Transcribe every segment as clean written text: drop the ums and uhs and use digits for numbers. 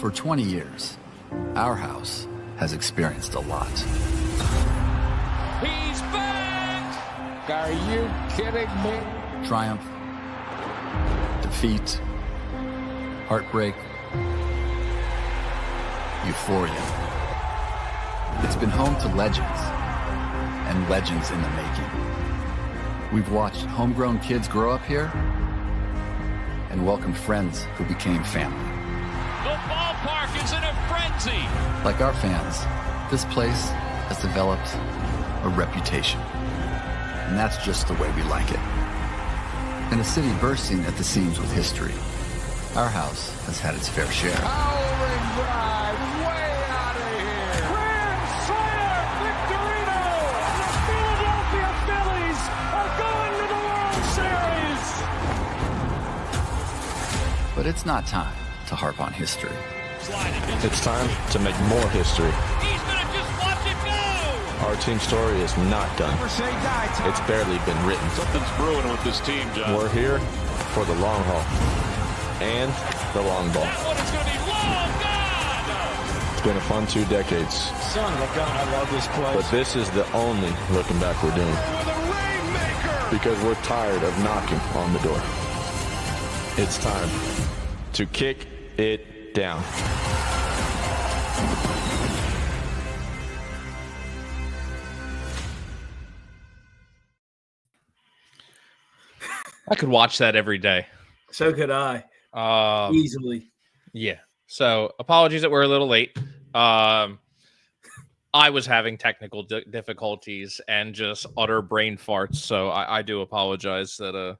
For 20 years, our house has experienced a lot. He's back! Are you kidding me? Triumph, defeat, heartbreak, euphoria. It's been home to legends, and legends in the making. We've watched homegrown kids grow up here and welcomed friends who became family. The ballpark is in a frenzy! Like our fans, this place has developed a reputation. And that's just the way we like it. In a city bursting at the seams with history, our house has had its fair share. Howling drive, way out of here! Grand slam, Victorino! The Philadelphia Phillies are going to the World Series! But it's not time to harp on history. It's time to make more history. He's gonna just watch it go! Our team story is not done. It's barely been written. Something's brewing with this team, John. We're here for the long haul and the long ball. That one is gonna be long gone! It's been a fun 2 decades, Son of a gun, I love this place. but this is the only looking back we're doing With a rainmaker! because we're tired of knocking on the door. It's time to kick it down. I could watch that every day. So could I. Easily. Yeah. So apologies that we're a little late. I was having technical difficulties and just utter brain farts. So I do apologize that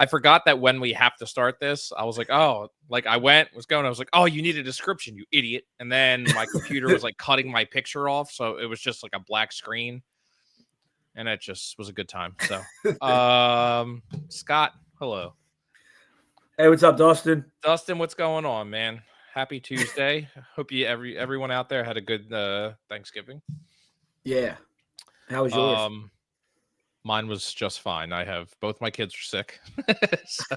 I forgot that when we have to start this, I was like, oh, like I was like, oh, you need a description, you idiot. And then my computer was like cutting my picture off. So it was just like a black screen. And it just was a good time. So Scott, hello. Hey, what's up, Dustin? Dustin, what's going on, man? Happy Tuesday. Hope you everyone out there had a good Thanksgiving. Yeah. How was yours? Mine was just fine. I have both my kids are sick. So,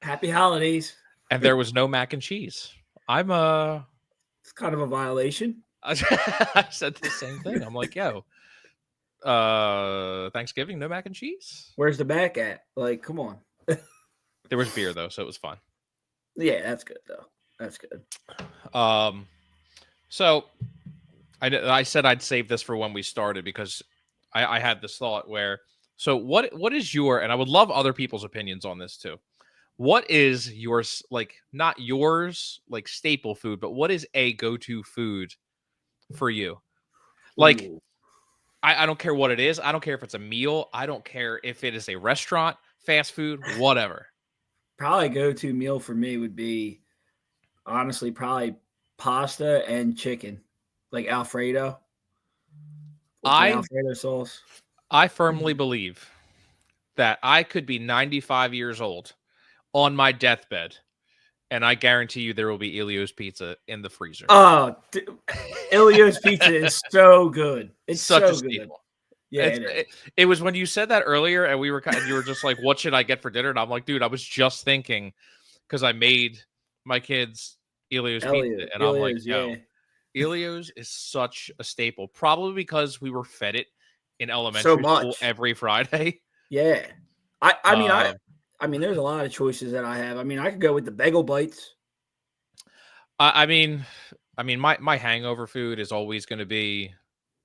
Happy holidays. and there was no mac and cheese. I'm It's kind of a violation. I said the same thing. I'm like, yo, Thanksgiving, no mac and cheese. Where's the back at? Like, come on. There was beer though, so it was fun. Yeah, that's good though. That's good. So I said I'd save this for when we started because I had this thought where, so what is your, and I would love other people's opinions on this too. What is yours, like not yours, like staple food, but what is a go-to food for you? Like, Ooh. I don't care what it is. I don't care if it's a meal. I don't care if it is a restaurant, fast food, whatever. Probably go-to meal for me would be, honestly, probably pasta and chicken, like Alfredo. With the Alfredo sauce. I firmly believe that I could be 95 years old on my deathbed, and I guarantee you there will be Elio's pizza in the freezer. Oh, Elio's pizza is so good. It's such so a good. staple. Yeah, It was when you said that earlier, and you were just like, "What should I get for dinner?" And I'm like, "Dude, I was just thinking because I made my kids Elio's pizza, and I'm like, yo, Elio's is such a staple, probably because we were fed it in elementary school every Friday." Yeah, I mean, there's a lot of choices that I have. I mean, I could go with the bagel bites. I mean, my hangover food is always going to be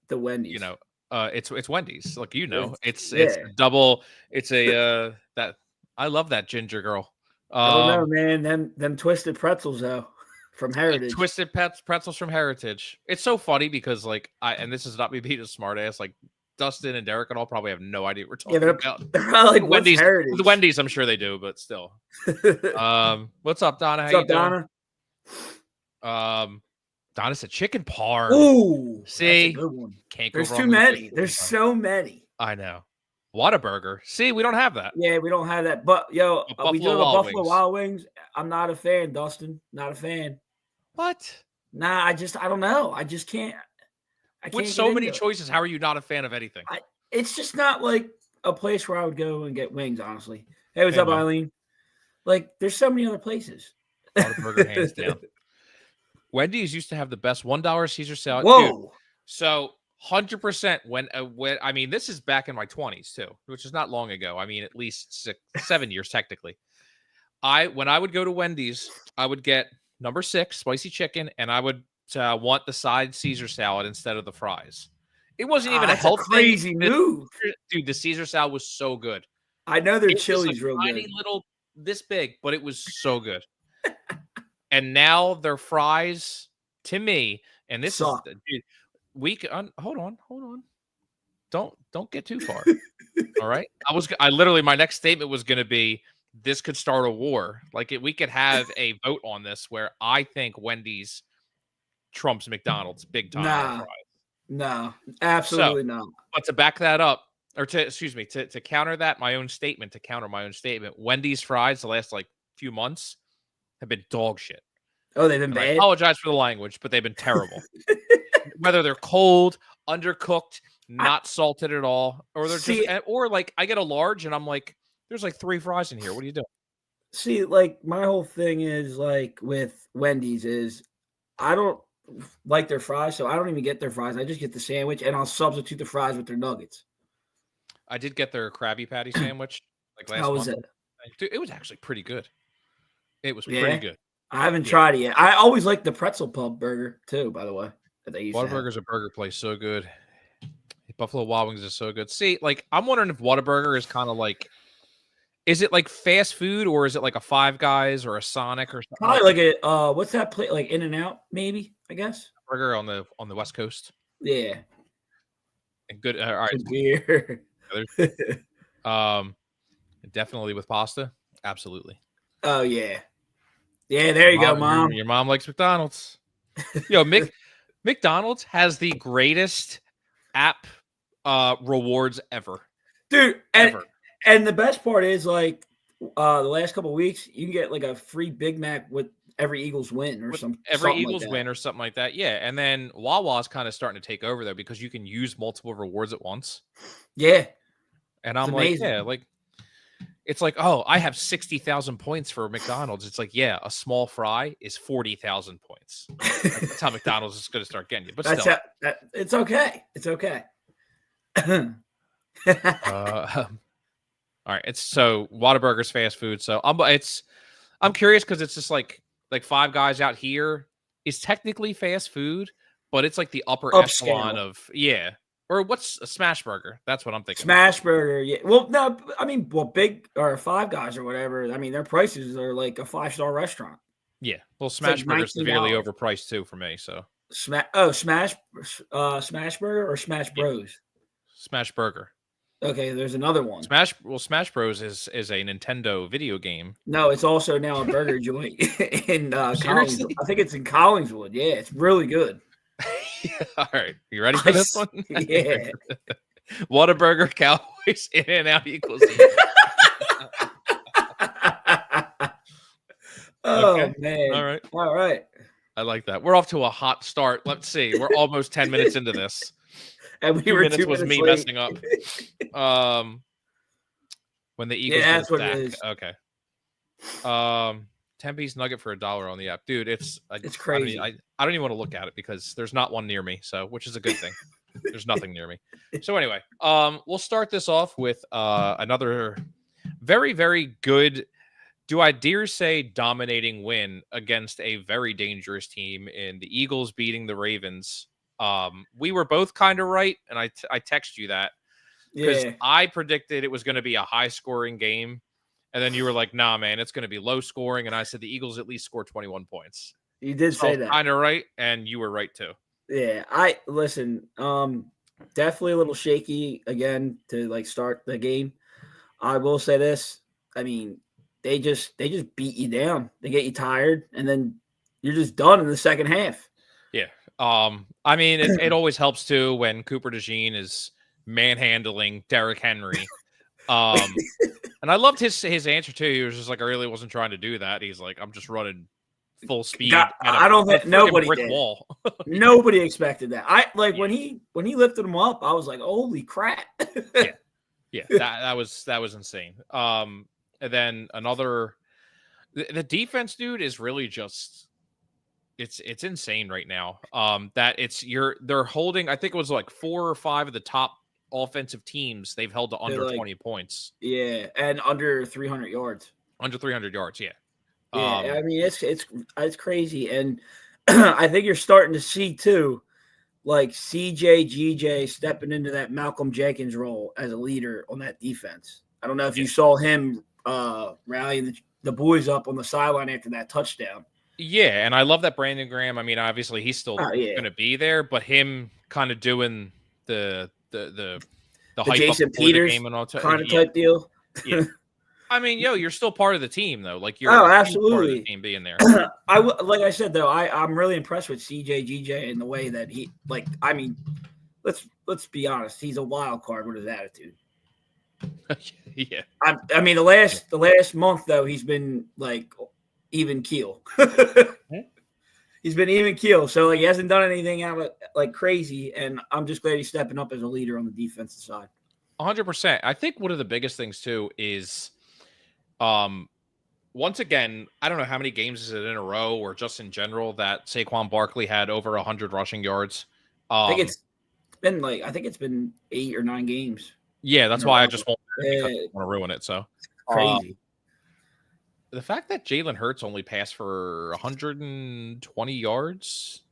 the Wendy's. You know, it's Wendy's. Like, you know, it's double. It's a that I love that ginger girl. Oh no, man! Them twisted pretzels though, from Heritage. Twisted pretzels from Heritage. It's so funny because and this is not me being a smart ass. Like Dustin and Derek and all probably have no idea what we're talking about. They're probably like Wendy's. Heritage. The Wendy's, I'm sure they do, but still. What's up, Donna? What's up, Donna? Donna said chicken parm. Ooh, see, that's a good one. Can't go There's wrong too with many. There's so many. I know. Whataburger. See, we don't have that. Yeah, we don't have that. But yo, we do have a Buffalo Wild Wings. I'm not a fan, Dustin. Not a fan. What? Nah, I don't know. I just can't. With so many choices, how are you not a fan of anything? It's just not like a place where I would go and get wings, honestly. Hey, what's up, Eileen? Like, there's so many other places. Whataburger, hands down. Wendy's used to have the best $1 Caesar salad. Whoa. Dude, so 100% when I mean, this is back in my 20s too, which is not long ago. I mean, at least 7 years technically. When I would go to Wendy's, I would get number 6 spicy chicken, and I would want the side Caesar salad instead of the fries. It wasn't even a That's health crazy thing. move. Dude, the Caesar salad was so good. I know their It was chili's a real tiny good. little this big, but it was so good. And now their fries, to me, and this Suck. is dude, hold on. Don't get too far. All right. I literally, my next statement was going to be, this could start a war. Like we could have a vote on this where I think Wendy's trumps McDonald's big time. Nah. No, absolutely not. But to back that up, or to counter that, my own statement, Wendy's fries the last like few months have been dog shit. Oh, they've been And bad? I apologize for the language, but they've been terrible. Whether they're cold, undercooked, not salted at all, or they're just, or like I get a large and I'm like, there's like 3 fries in here. What are you doing? See, like my whole thing is like with Wendy's is I don't like their fries, so I don't even get their fries. I just get the sandwich, and I'll substitute the fries with their nuggets. I did get their Krabby Patty sandwich like last month. How was it? Dude, it was actually pretty good. It was pretty good. I haven't tried it yet. I always like the Pretzel Pub burger too, by the way. That they used to have. Whataburger's a burger place, so good. Buffalo Wild Wings is so good. See, like I'm wondering if Whataburger is kind of like, is it like fast food or is it like a Five Guys or a Sonic or something? Probably like a what's that place? Like In-N-Out, maybe, I guess. Burger on the West Coast. Yeah. And good. All right. Good beer. Definitely with pasta. Absolutely. Oh yeah. Yeah, there you go, Mom. Your mom likes McDonald's. Yo, McDonald's has the greatest app rewards ever. Dude, and the best part is like the last couple of weeks, you can get like a free Big Mac with every Eagles win or something. Every Eagles win or something like that. Yeah. And then Wawa's kind of starting to take over there because you can use multiple rewards at once. Yeah. And I'm like, yeah, like it's like, oh, I have 60,000 points for McDonald's. It's like, yeah, a small fry is 40,000 points. That's how McDonald's is going to start getting you. But still, it's okay. It's okay. All right, it's so Whataburger's fast food. So I'm curious because it's just like Five Guys out here is technically fast food, but it's like the upper echelon of Or what's a smash burger? That's what I'm thinking. Smash burger, yeah. Well, no, I mean, Big or Five Guys or whatever. I mean, their prices are like a 5-star restaurant. Yeah, well, smash burger is severely overpriced too for me. So smash burger or Smash Bros. Smash burger. Okay, there's another one. Smash Bros is a Nintendo video game. No, it's also now a burger joint in Collingswood. I think it's in Collingswood. Yeah, it's really good. All right, you ready for this one? Yeah. Whataburger, Cowboys, In-N-Out equals. Oh man! All right. I like that. We're off to a hot start. Let's see. We're almost 10 minutes into this. And we were 2 was minutes me late. messing up. When the Eagles that's what it is. Okay. 10-piece nugget for $1 on the app, dude. It's crazy. I don't even want to look at it because there's not one near me. So, which is a good thing. There's nothing near me. So anyway, we'll start this off with another very, very good. Do I dare say dominating win against a very dangerous team in the Eagles beating the Ravens. We were both kind of right, and I text you that because I predicted it was going to be a high-scoring game, and then you were like, "Nah, man, it's going to be low-scoring," and I said the Eagles at least score 21 points. You did say that. Kind of right, and you were right too. Yeah, listen. Definitely a little shaky again to like start the game. I will say this. I mean, they just beat you down. They get you tired, and then you're just done in the second half. Yeah. I mean, it always helps too when Cooper DeJean is manhandling Derrick Henry. And I loved his answer too. He was just like, I really wasn't trying to do that. He's like, I'm just running full speed. I don't think nobody brick did. Wall. Nobody expected that. When he lifted him up, I was like, holy crap. Yeah, that was insane. And then the defense, dude, is really just It's insane right now. That they're holding. I think it was like 4 or 5 of the top offensive teams they've held to under 20 points. Yeah, and under 300 yards. Under 300 yards, yeah. Yeah, I mean it's crazy, and I think you're starting to see too, like CJ GJ stepping into that Malcolm Jenkins role as a leader on that defense. I don't know if you saw him rallying the boys up on the sideline after that touchdown. Yeah, and I love that Brandon Graham. I mean, obviously he's still going to be there, but him kind of doing the hype Jason up Peters the game and all kind of type deal. Yeah. I mean, you're still part of the team though. Like you're absolutely part of the team being there. Like I said though, I'm really impressed with CJ GJ and the way that he I mean, let's be honest, he's a wild card with his attitude. Yeah. I mean the last month though, he's been like even keel. He's been even keel. So like he hasn't done anything out of like crazy, and I'm just glad he's stepping up as a leader on the defensive side. 100%. I think one of the biggest things too is once again, I don't know how many games is it in a row or just in general that Saquon Barkley had over 100 rushing yards. I think it's been 8 or 9 games. Yeah, that's why I just won't want to ruin it. So crazy. The fact that Jalen Hurts only passed for 120 yards,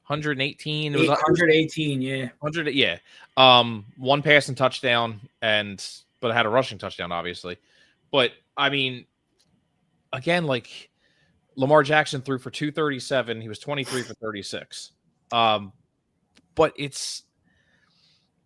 118, it was 118, yeah. 100, yeah. One passing touchdown but it had a rushing touchdown, obviously. But I mean, again, like Lamar Jackson threw for 237. He was 23 for 36. But it's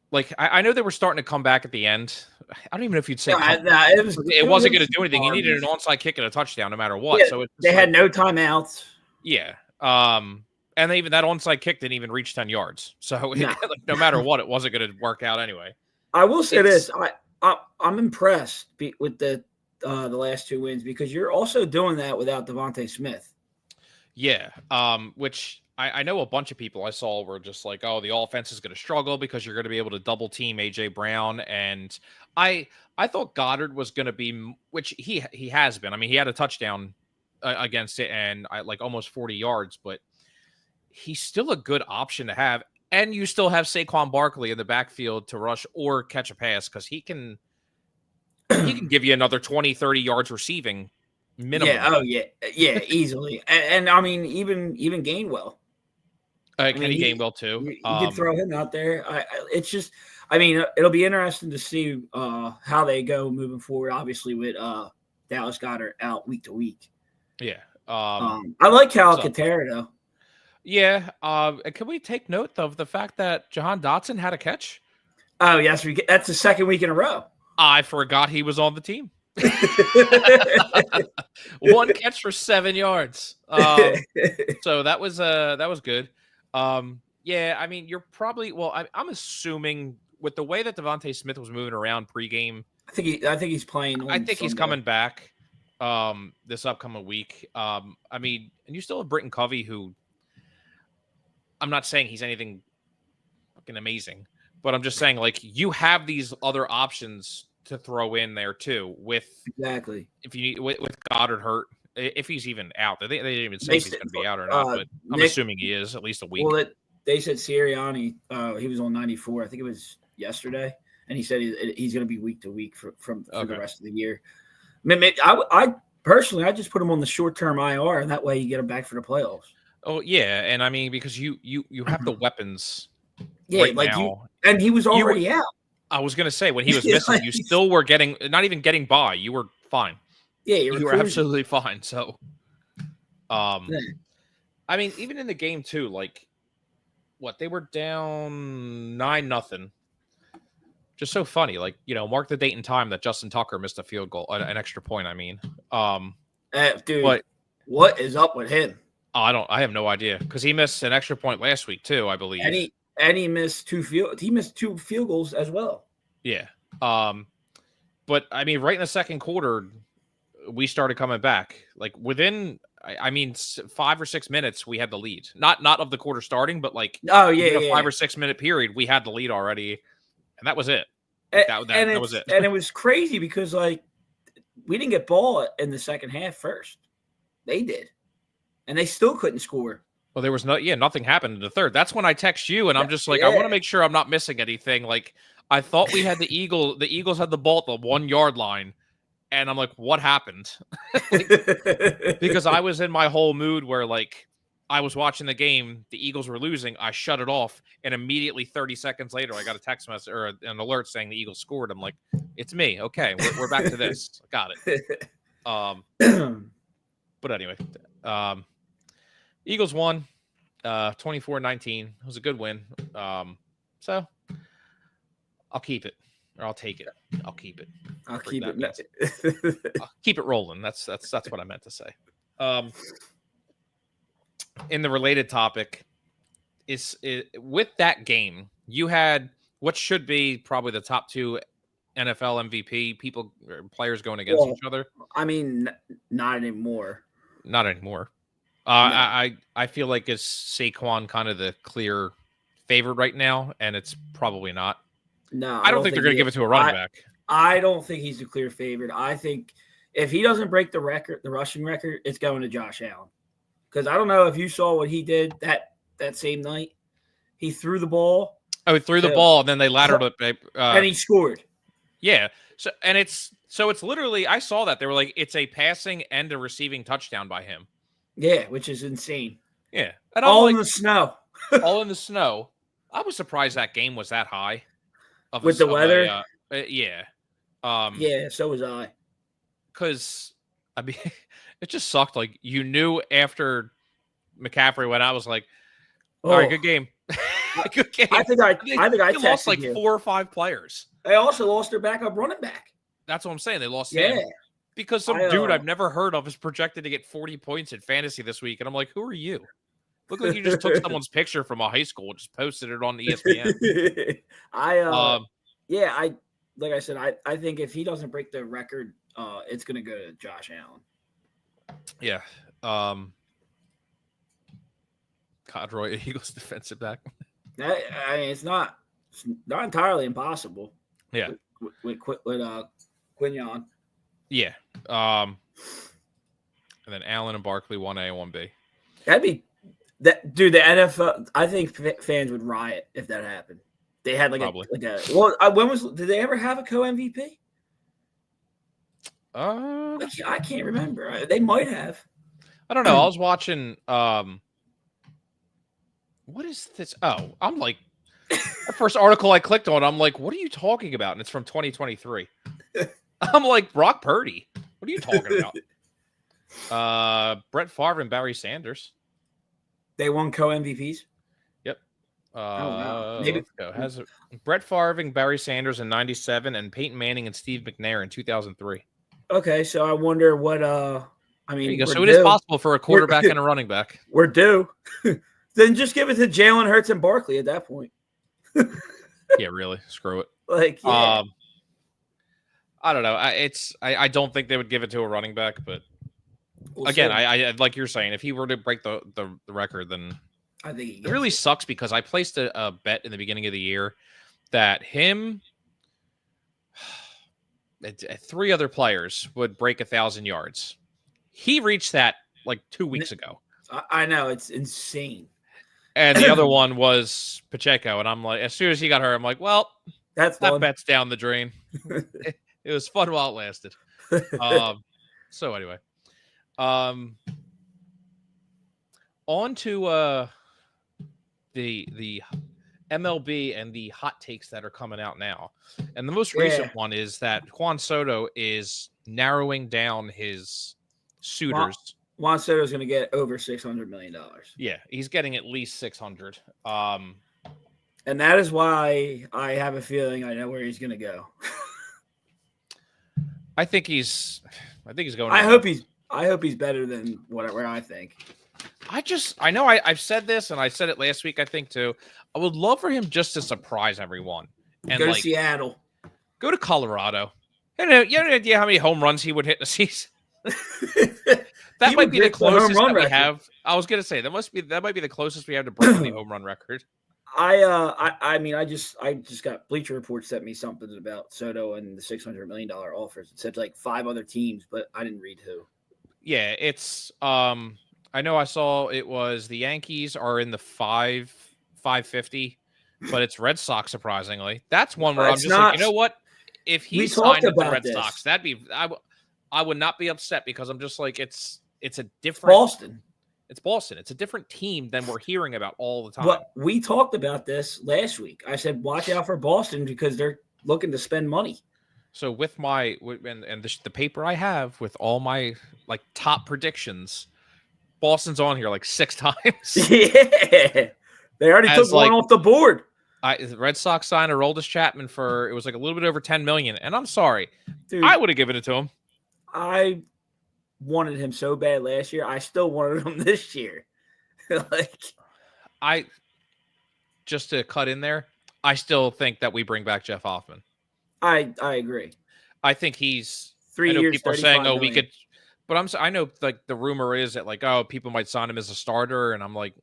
like I know they were starting to come back at the end. I don't even know if you'd say it wasn't going to do anything. He needed an onside kick and a touchdown no matter what. Yeah, so they had no timeouts. Yeah. And even that onside kick didn't even reach 10 yards. So no matter what, it wasn't going to work out anyway. I will say this: I'm impressed with the last 2 wins because you're also doing that without Devontae Smith. Yeah. Which I know a bunch of people I saw were just like, oh, the offense is going to struggle because you're going to be able to double team AJ Brown. And I thought Goddard was going to be, which he has been. I mean, he had a touchdown against it and like almost 40 yards, but he's still a good option to have. And you still have Saquon Barkley in the backfield to rush or catch a pass because he can give you another 20, 30 yards receiving minimum. Yeah, yeah, easily. and I mean, even Gainwell. Kenny Gainwell too. You could throw him out there. It's just, I mean, it'll be interesting to see how they go moving forward. Obviously, with Dallas Goedert out week to week. Yeah. I like Cal Katera though. Yeah. Can we take note of the fact that Jahan Dotson had a catch? Oh yes, that's the second week in a row. I forgot he was on the team. 1 catch for 7 yards. So that was good. Yeah, I mean, you're probably I'm assuming with the way that Devontae Smith was moving around pregame. I think he's playing. I think he's coming back this upcoming week. I mean, and you still have Britton Covey, who I'm not saying he's anything fucking amazing, but I'm just saying like you have these other options to throw in there too. Exactly if you need with Goddard hurt. If he's even out, they didn't even say if he's going to be out or not, but I'm assuming he is at least a week. Well, they said Sirianni, he was on 94. I think it was yesterday, and he said he's going to be week to week for the rest of the year. I personally, I just put him on the short-term IR, and that way you get him back for the playoffs. Oh yeah, and I mean because you have the weapons. Yeah, right like now. and he was already out. I was going to say when he was missing, you still were not even getting by. You were fine. Yeah, you were absolutely fine. So, I mean, even in the game too, like, they were down 9-0. Just so funny, like mark the date and time that Justin Tucker missed a field goal, an extra point. I mean, dude, but what is up with him? I have no idea because he missed an extra point last week too, I believe. And he missed 2 field goals as well. Yeah. But I mean, right in the second quarter, we started coming back. Like within, I mean, 5 or 6 minutes, we had the lead. Not of the quarter starting, but like 5 or 6 minute period, we had the lead already, and that was it. That was it. And it was crazy because like we didn't get ball in the second half first. They did, and they still couldn't score. Well, there was nothing happened in the third. That's when I text you, and I'm just like, I Yeah. want to make sure I'm not missing anything. Like, I thought we had the Eagles had the ball at the 1 yard line, and I'm like, what happened? Because I was in my whole mood where like I was watching the game, the Eagles were losing, I shut it off, and immediately 30 seconds later, I got a text message or an alert saying the Eagles scored. I'm like, it's me. Okay, we're back to this. Got it. But anyway, Eagles won 24-19. It was a good win. So I'll keep it, or I'll take it. I'll keep it. I'll keep it. I'll keep it rolling. That's what I meant to say. In the related topic, with that game, you had what should be probably the top 2 NFL MVP players going against each other. I mean, not anymore. Not anymore. No. I feel like it's Saquon kind of the clear favorite right now, and it's probably not. No, I don't think they're going to give it to a running back. I don't think he's the clear favorite. I think if he doesn't break the record, the rushing record, it's going to Josh Allen. Because I don't know if you saw what he did that same night. He threw the ball. Oh, he threw the ball, and then they laddered it. And he scored. Yeah. So it's literally, I saw that. They were like, it's a passing and a receiving touchdown by him. Yeah, which is insane. Yeah. And all in the snow. All in the snow. I was surprised that game was that high. With the weather? Yeah. Yeah, so was I. Because, I mean, it just sucked. Like, you knew after McCaffrey went out, I was like, all right, good game. Good game. I think I lost like you. 4 or 5 players. They also lost their backup running back. That's what I'm saying. They lost him. Because some dude I've never heard of is projected to get 40 points in fantasy this week. And I'm like, who are you? Look like you just took someone's picture from a high school and just posted it on ESPN. Like I said, I think if he doesn't break the record, it's going to go to Josh Allen. Yeah. Conroy, Eagles defensive back. I mean, it's not entirely impossible. Yeah. With Quignon. Yeah. And then Allen and Barkley 1A, 1B. That'd be that, dude. The NFL, I think fans would riot if that happened. They had like did they ever have a co-MVP? I can't remember. They might have. I don't know. I was watching. What is this? Oh, I'm like, the first article I clicked on, I'm like, what are you talking about? And it's from 2023. I'm like, Brock Purdy. What are you talking about? Brett Favre and Barry Sanders. They won co-MVPs? Yep. Wow. Let's go. Has Brett Favre and Barry Sanders in 97 and Peyton Manning and Steve McNair in 2003. Okay, so I wonder what so it is possible for a quarterback and a running back. We're due. Then just give it to Jalen Hurts and Barkley at that point. Yeah, really. Screw it. Like, yeah. I don't know. I don't think they would give it to a running back, but again, I like you're saying, if he were to break the record, then I think it really sucks because I placed a bet in the beginning of the year that him, 3 other players would break 1,000 yards. He reached that like 2 weeks ago. I know, it's insane. And the other one was Pacheco, and I'm like, as soon as he got hurt, I'm like, well, that bet's down the drain. It was fun while it lasted. So anyway, on to the MLB and the hot takes that are coming out now. And the most recent one is that Juan Soto is narrowing down his suitors. Juan Soto is going to get over $600 million. Yeah, he's getting at least 600. And that is why I have a feeling I know where he's going to go. I think he's going. I hope he's better than where I think. I know I've said this, and I said it last week, I think too. I would love for him just to surprise everyone and go to Seattle, go to Colorado. You have no idea how many home runs he would hit in a season. That might be the closest that we have. I was gonna say that might be the closest we have to breaking the home run record. I mean, I just got Bleacher Report sent me something about Soto and the $600 million offers. It said like 5 other teams, but I didn't read who. Yeah, it's I know I saw it was the Yankees are in the 550, but it's Red Sox, surprisingly. That's one where I'm It's just like, you not. know what? If he We talked signed with the about Red this. Sox, I would not be upset because I'm just like, it's a different Boston. It's Boston. It's a different team than we're hearing about all the time. But we talked about this last week. I said, watch out for Boston because they're looking to spend money. So with my and the paper I have with all my like top predictions, Boston's on here like 6 times. Yeah. They already took one off the board. The Red Sox signed Aroldis Chapman for it was like a little bit over $10 million, and I'm sorry, Dude, I would have given it to him. I wanted him so bad last year. I still wanted him this year. Just to cut in there, I still think that we bring back Jeff Hoffman. I agree. I think he's 3 I know years. people are saying, "Oh, million. we could," but I know like the rumor is that like, oh, people might sign him as a starter, and I'm like,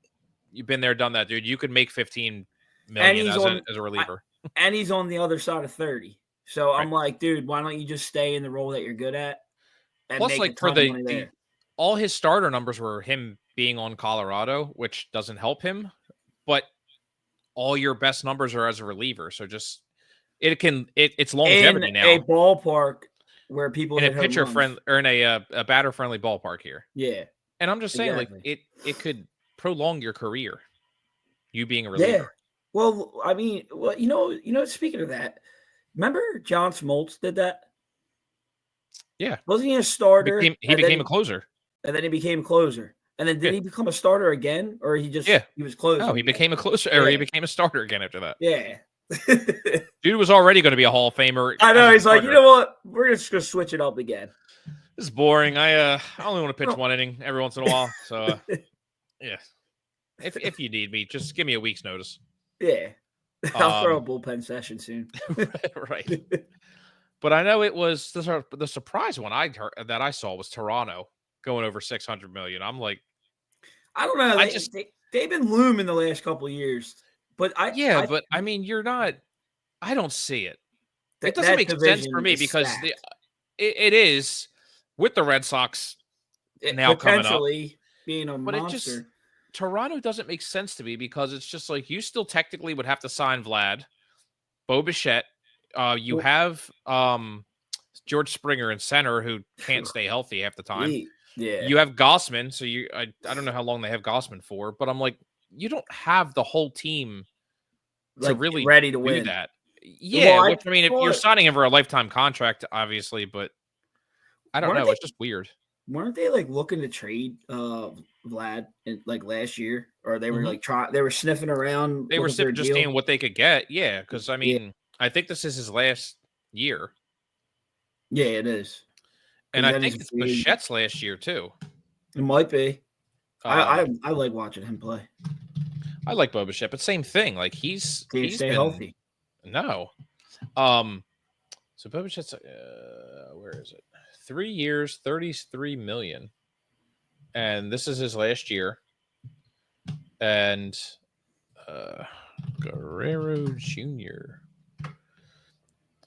you've been there, done that, dude. You could make 15 million as a reliever, and he's on the other side of 30. So right. I'm like, dude, why don't you just stay in the role that you're good at? And plus, make like for all his starter numbers were him being on Colorado, which doesn't help him, but all your best numbers are as a reliever. So just it's longevity in now. A ballpark where people in a pitcher friendly or in a batter friendly ballpark here. Yeah, and I'm just saying exactly. like it could prolong your career. You being a reliever. Yeah. Well, I mean, you know. Speaking of that, remember John Smoltz did that. Yeah, wasn't he a starter? He became a closer, and then he became a closer. And then did he become a starter again, or he was closing? No, he became a closer, or he became a starter again after that. Yeah. Dude was already going to be a Hall of Famer. I know. He's like, you know what? We're just going to switch it up again. This is boring. I only want to pitch one inning every once in a while. So, yeah. If you need me, just give me a week's notice. Yeah. I'll throw a bullpen session soon. Right. But I know it was the surprise one that I saw was Toronto going over 600 million. I'm like, I don't know. They've been looming the last couple of years. But I mean, you're not. I don't see it. It doesn't make sense for me because it is with the Red Sox now coming up, being a monster. Toronto doesn't make sense to me because it's just like you still technically would have to sign Vlad, Bo Bichette. You have George Springer in center who can't stay healthy half the time. Yeah, you have Gossman, so I don't know how long they have Gossman for, but I'm like, you don't have the whole team to really ready to win that. Yeah, well, I mean, if you're signing him for a lifetime contract, obviously, but I don't know. It's just weird. Weren't they like looking to trade Vlad in, like last year, or they were they were sniffing around? They were just seeing what they could get. Yeah, because I mean, I think this is his last year. Yeah, it is. And I think it's Bichette's last year too. It might be. I like watching him play. I like Bo Bichette, but same thing. Like he's stay healthy. No. So Bo Bichette's where is it? 3 years, 33 million. And this is his last year. And Guerrero Jr.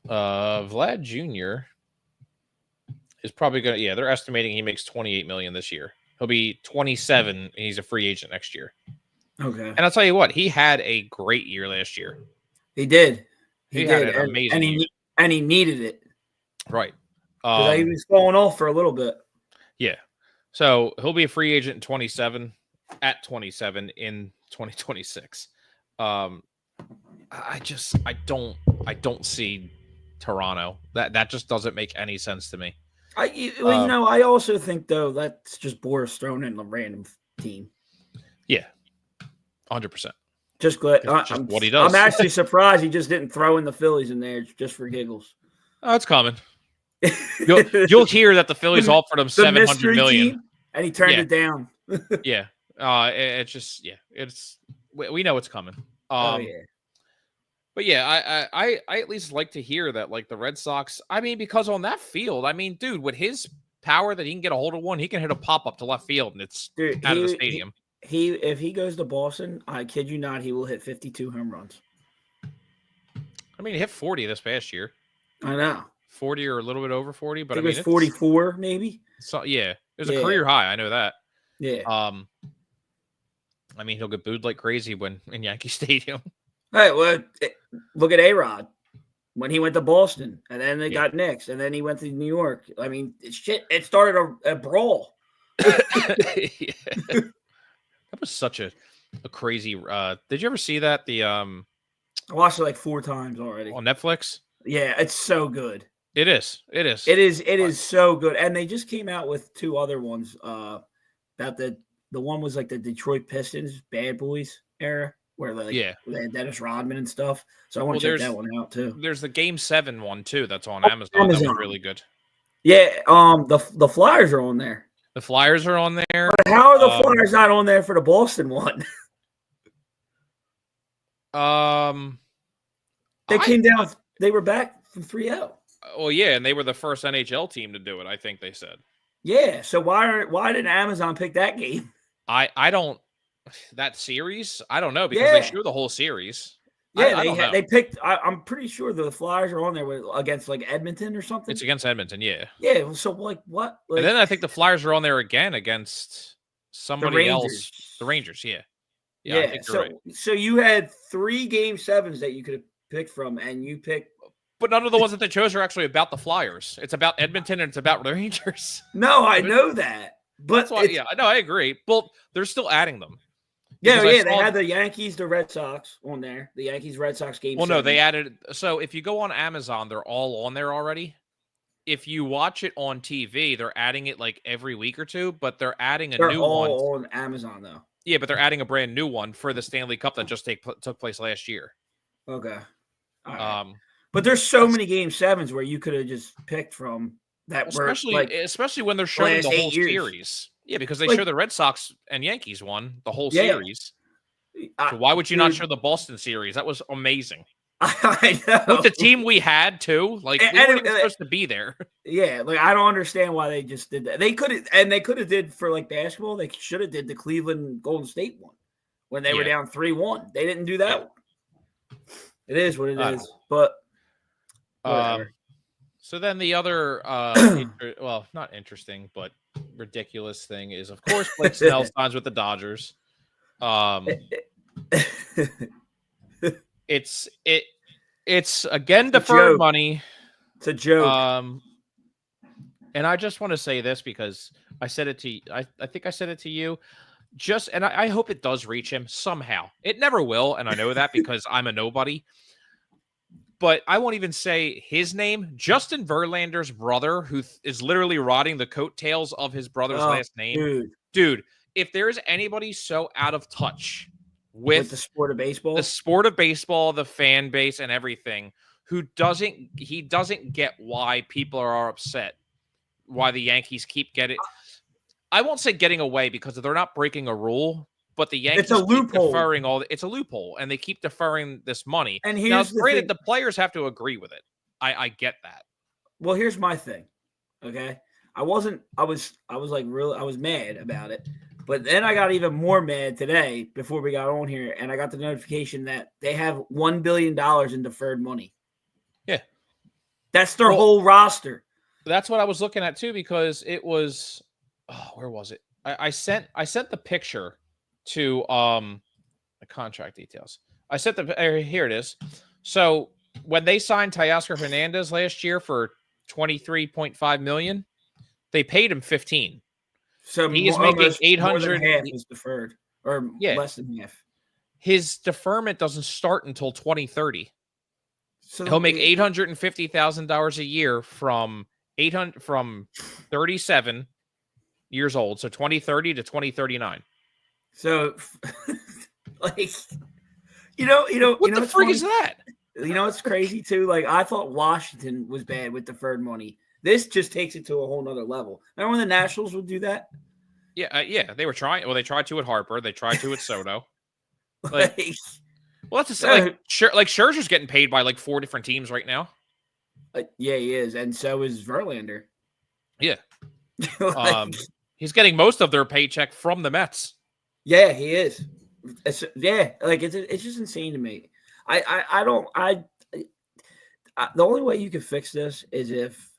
Vlad Jr. is probably gonna they're estimating he makes 28 million this year. He'll be 27 and he's a free agent next year. Okay. And I'll tell you what, he had a great year last year. He did. He had an amazing year. And he needed it. Right. He was going off for a little bit. Yeah. So he'll be a free agent in 27 in 2026. I don't see Toronto. That just doesn't make any sense to me. I also think though that's just Boris throwing in a random team. Yeah. 100%. Just good. What he does. I'm actually surprised he just didn't throw in the Phillies in there just for giggles. Oh, it's coming. You'll hear that the Phillies offered him $700 million, team, and he turned it down. Yeah. It's just we know it's coming. But yeah, I at least like to hear that like the Red Sox. I mean, because on that field, I mean, dude, with his power that he can get a hold of one, he can hit a pop up to left field and it's out of the stadium. If he goes to Boston, I kid you not, he will hit 52 home runs. I mean, he hit 40 this past year. I know. 40 or a little bit over 40, but I think it was 44 maybe. So yeah, it was a career high. I know that. Yeah. I mean, he'll get booed like crazy when in Yankee Stadium. Hey, well, look at A-Rod when he went to Boston, and then they Yeah. got Knicks, and then he went to New York. I mean, it started a brawl. Yeah. That was such a crazy. Did you ever see that I watched it like 4 times already. on Netflix? Yeah, it's so good. It is. It is. It is so good. And they just came out with 2 other ones. About the one was like the Detroit Pistons Bad Boys era, where they had Dennis Rodman and stuff. So I want to check that one out too. There's the Game 7 one too. That's on Amazon. That was really good. Yeah. The Flyers are on there. The Flyers are on there. But how are the Flyers not on there for the Boston one? They came down. They were back from 3-0. Well, yeah, and they were the first NHL team to do it. I think they said. Yeah. So why didn't Amazon pick that game? I don't that series. I don't know because they show the whole series. Yeah, they picked. I'm pretty sure the Flyers are on there against like Edmonton or something. It's against Edmonton, yeah. Yeah. So like what? Like, and then I think the Flyers are on there again against somebody else. The Rangers, yeah. Yeah. I think you're right. So you had 3 Game 7s that you could have picked from, and you picked. But none of the ones that they chose are actually about the Flyers. It's about Edmonton and it's about the Rangers. No, I know that. But that's why, I agree. Well, they're still adding them. Yeah, they had the Yankees, the Red Sox on there. The Yankees, Red Sox game. Well, no, they added. So if you go on Amazon, they're all on there already. If you watch it on TV, they're adding it like every week or 2, but they're adding a new one. All on Amazon, though. Yeah, but they're adding a brand new one for the Stanley Cup that just took place last year. Okay. All right. But there's so many Game 7s where you could have just picked from that. Especially when they're showing the whole series. Yeah, because they show the Red Sox and Yankees won the whole series. So why would you not show the Boston series? That was amazing. I know. With the team we had too, like we weren't even supposed to be there. Yeah, like I don't understand why they just did that. They could have did for like basketball. They should have did the Cleveland Golden State one when they were down 3-1. They didn't do that one. It is what it is, but whatever. So then the other, well, not interesting, but ridiculous thing is, of course, Blake Snell signs with the Dodgers. It's again deferred money. It's a joke. And I just want to say this because I said it to I think I said it to you. And I hope it does reach him somehow. It never will, and I know that because I'm a nobody. But I won't even say his name. Justin Verlander's brother, who is literally riding the coattails of his brother's last name. Dude, if there's anybody so out of touch with the sport of baseball, the fan base and everything, he doesn't get why people are upset, why the Yankees keep getting. I won't say getting away because they're not breaking a rule. But the Yankees keep deferring it's a loophole, and they keep deferring this money. And here's the players have to agree with it. I get that. Well, here's my thing. Okay. I was mad about it. But then I got even more mad today before we got on here, and I got the notification that they have $1 billion in deferred money. Yeah. That's their whole roster. That's what I was looking at too, because it was where was it? I sent the picture to the contract details. I sent here it is. So when they signed Teoscar Hernandez last year for $23.5 million, they paid him 15. So he is making 800. Half is deferred, or less than half. His deferment doesn't start until 2030. So he'll make $850,000 a year from 37 years old, so 2030 to 2039. So, like, what the freak is that? You know, it's crazy too. Like, I thought Washington was bad with deferred money. This just takes it to a whole nother level. Remember when the Nationals would do that? Yeah, they were trying. Well, they tried to at Harper. They tried to at Soto. Well, that's just like Scherzer's getting paid by like 4 different teams right now. Yeah, he is, and so is Verlander. Yeah, he's getting most of their paycheck from the Mets. Yeah, he is. It's just insane to me. The only way you can fix this is if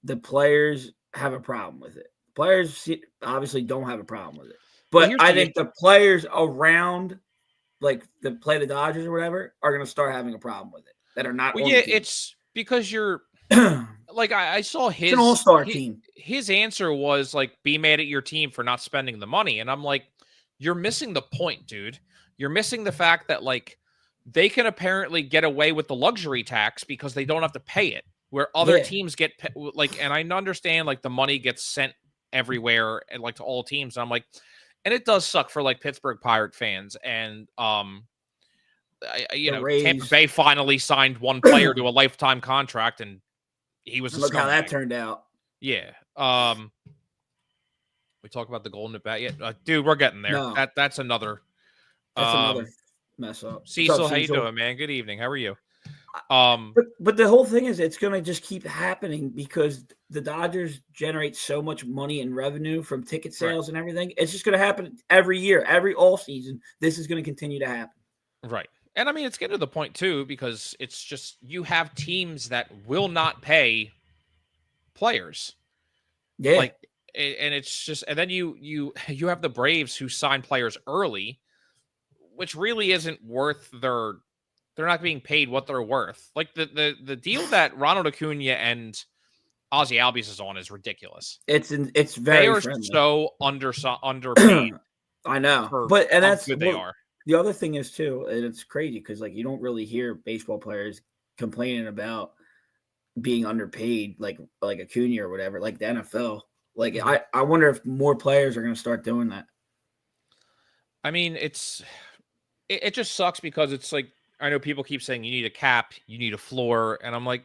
the players have a problem with it. Players obviously don't have a problem with it. Well, But here's I the think the players around, like the play the Dodgers or whatever, are going to start having a problem with it that are not Well, on yeah, the team. it's because you're It's like I saw an all-star team. his answer was like, be mad at your team for not spending the money. And I'm like, you're missing the point, dude. You're missing the fact that like they can apparently get away with the luxury tax because they don't have to pay it, where other teams get like, and I understand like the money gets sent everywhere and like to all teams. And I'm like, and it does suck for like Pittsburgh Pirate fans. And Tampa Bay finally signed one player to a lifetime contract, and he was a look how that scumbag. turned out. Yeah. We talk about the Golden at Bat yet, dude? We're getting there. No. That's another. That's another mess up. Cecil, how you doing, man? Good evening. How are you? But the whole thing is, it's going to just keep happening because the Dodgers generate so much money and revenue from ticket sales and everything. It's just going to happen every year, every all season. This is going to continue to happen. Right. And I mean, it's getting to the point too, because it's just, you have teams that will not pay players. Yeah. Like, and it's just, and then you have the Braves who sign players early, which really isn't worth they're not being paid what they're worth. Like the deal that Ronald Acuna and Ozzie Albies is on is ridiculous. It's very they are friendly. So underpaid. I know, but and that's good they are. The other thing is too, and it's crazy because like you don't really hear baseball players complaining about being underpaid, like Acuna or whatever, like the NFL. Like I wonder if more players are going to start doing that. I mean, it just sucks because it's like, I know people keep saying you need a cap, you need a floor, and I'm like,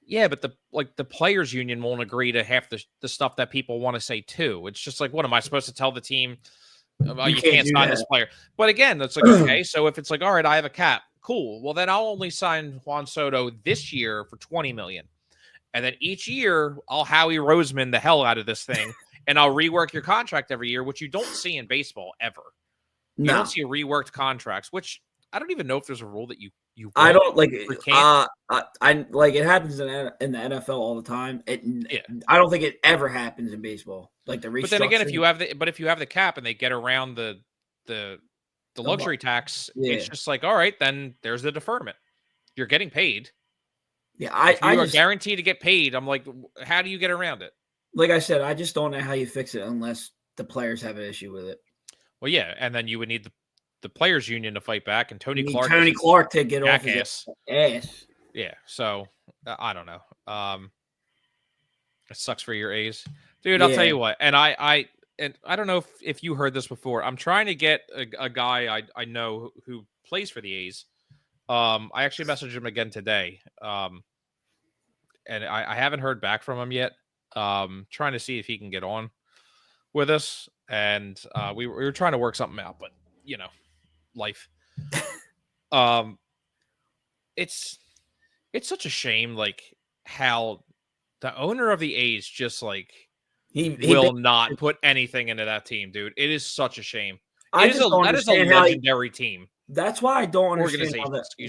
yeah, but the players union won't agree to half the stuff that people want to say too. It's just like, what am I supposed to tell the team? You can't sign this player. But again, it's like, okay, so if it's like, all right, I have a cap, cool. Well, then I'll only sign Juan Soto this year for $20 million. And then each year I'll Howie Roseman the hell out of this thing, and I'll rework your contract every year, which you don't see in baseball ever. You don't see reworked contracts, which I don't even know if there's a rule that you I don't like it. I like it happens in the NFL all the time. I don't think it ever happens in baseball. Like the restructuring. But then again, if you have the cap and they get around the luxury tax, it's just like, all right, then there's the deferment. You're getting paid. Yeah, you are guaranteed to get paid. I'm like, how do you get around it? Like I said, I just don't know how you fix it unless the players have an issue with it. Well, yeah, and then you would need the players union to fight back, and Tony Clark to get off his ass. Yeah, so I don't know. It sucks for your A's, dude. I'll tell you what, and I don't know if you heard this before. I'm trying to get a guy I know who plays for the A's. I actually messaged him again today, and I haven't heard back from him yet. Trying to see if he can get on with us, and we were trying to work something out, but you know, life. It's such a shame, like how the owner of the A's just like he will not put anything into that team, dude. It is such a shame. That is a legendary team. That's why I don't understand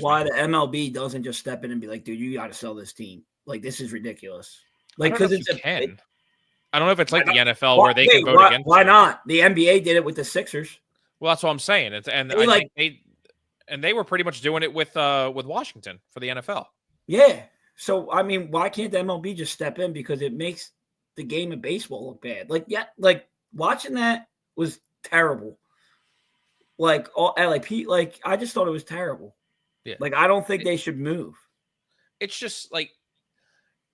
why the MLB doesn't just step in and be like, dude, you got to sell this team. Like, this is ridiculous. Like, because I don't know if it's like the NFL where they can vote against. Why not? The NBA did it with the Sixers. Well, that's what I'm saying. They were pretty much doing it with Washington for the NFL. Yeah. So I mean, why can't the MLB just step in, because it makes the game of baseball look bad? Like watching that was terrible. I just thought it was terrible. Yeah. Like, I don't think they should move. It's just like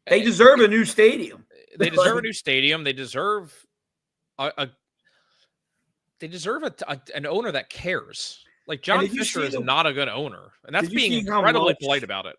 they deserve a new stadium. They deserve a new stadium. They deserve an owner that cares. Like, John Fisher is not a good owner, and that's being incredibly polite about it.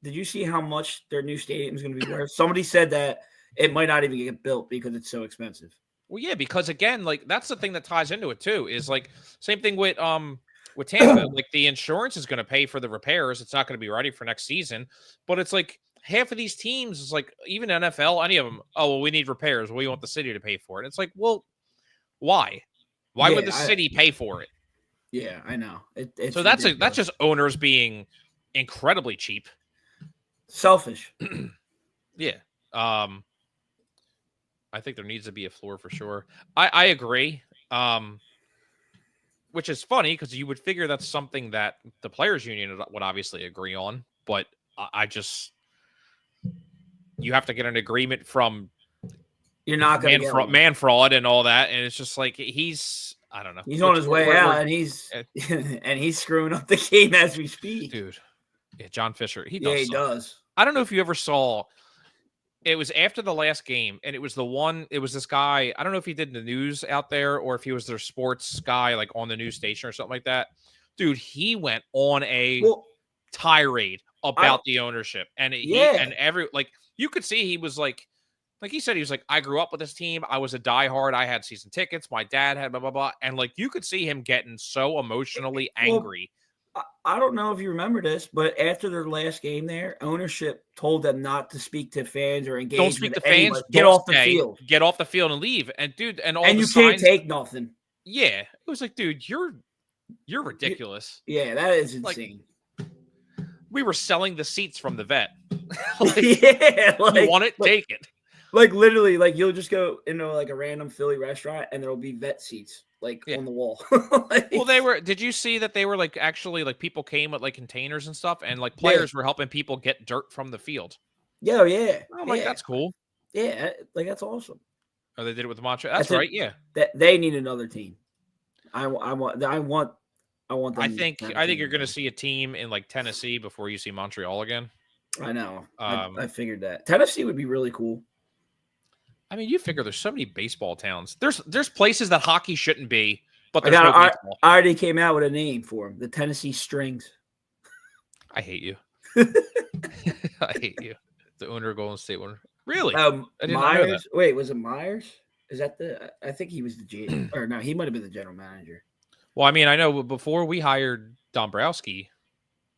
Did you see how much their new stadium is going to be worth? Somebody said that it might not even get built because it's so expensive. Well, yeah, because again, like, that's the thing that ties into it too. Is like same thing with Tampa. Like, the insurance is going to pay for the repairs. It's not going to be ready for next season. But it's like half of these teams is like, even NFL, any of them. Oh, well, we need repairs. We want the city to pay for it. It's like, well, why? Why would the city pay for it? Yeah, I know. So that's just owners being incredibly cheap, selfish. Yeah. I think there needs to be a floor for sure. I agree. Which is funny because you would figure that's something that the players union would obviously agree on, but I just you have to get an agreement from You're not going to get one. man fraud and all that, and it's just like I don't know. He's on his way out, and he's and he's screwing up the game as we speak, dude. Yeah, John Fisher. He does. I don't know if you ever saw. It was after the last game, and it was this guy. I don't know if he did the news out there or if he was their sports guy, like on the news station or something like that. Dude, he went on a tirade about the ownership, and you could see he was like he said, he was like, I grew up with this team. I was a diehard. I had season tickets. My dad had blah blah blah, and like you could see him getting so emotionally angry. I don't know if you remember this, but after their last game there, ownership told them not to speak to fans or engage. Don't speak with to fans. Anybody. Get off the field. Get off the field and leave. And dude, and you can't take nothing. Yeah, it was like, dude, you're ridiculous. Yeah, that is insane. We were selling the seats from the vet. You want it, take it. Like literally, like you'll just go into like a random Philly restaurant and there'll be vet seats on the wall. Well, did you see that they were like actually like people came with like containers and stuff and like players were helping people get dirt from the field? Yeah, yeah. I'm like, that's cool. Yeah, like that's awesome. Oh, they did it with the Montreal. That's right. Yeah. They need another team. I want them. I think you're going to see a team in like Tennessee before you see Montreal again. I know. I figured that Tennessee would be really cool. I mean, you figure there's so many baseball towns. There's places that hockey shouldn't be, but there's no baseball. I already came out with a name for them: the Tennessee Strings. I hate you. I hate you. The owner of Golden State one. Really? Myers. Wait, was it Myers? Is that I think he was the GM. Or no, he might have been the general manager. Well, I mean, I know before we hired Dombrowski,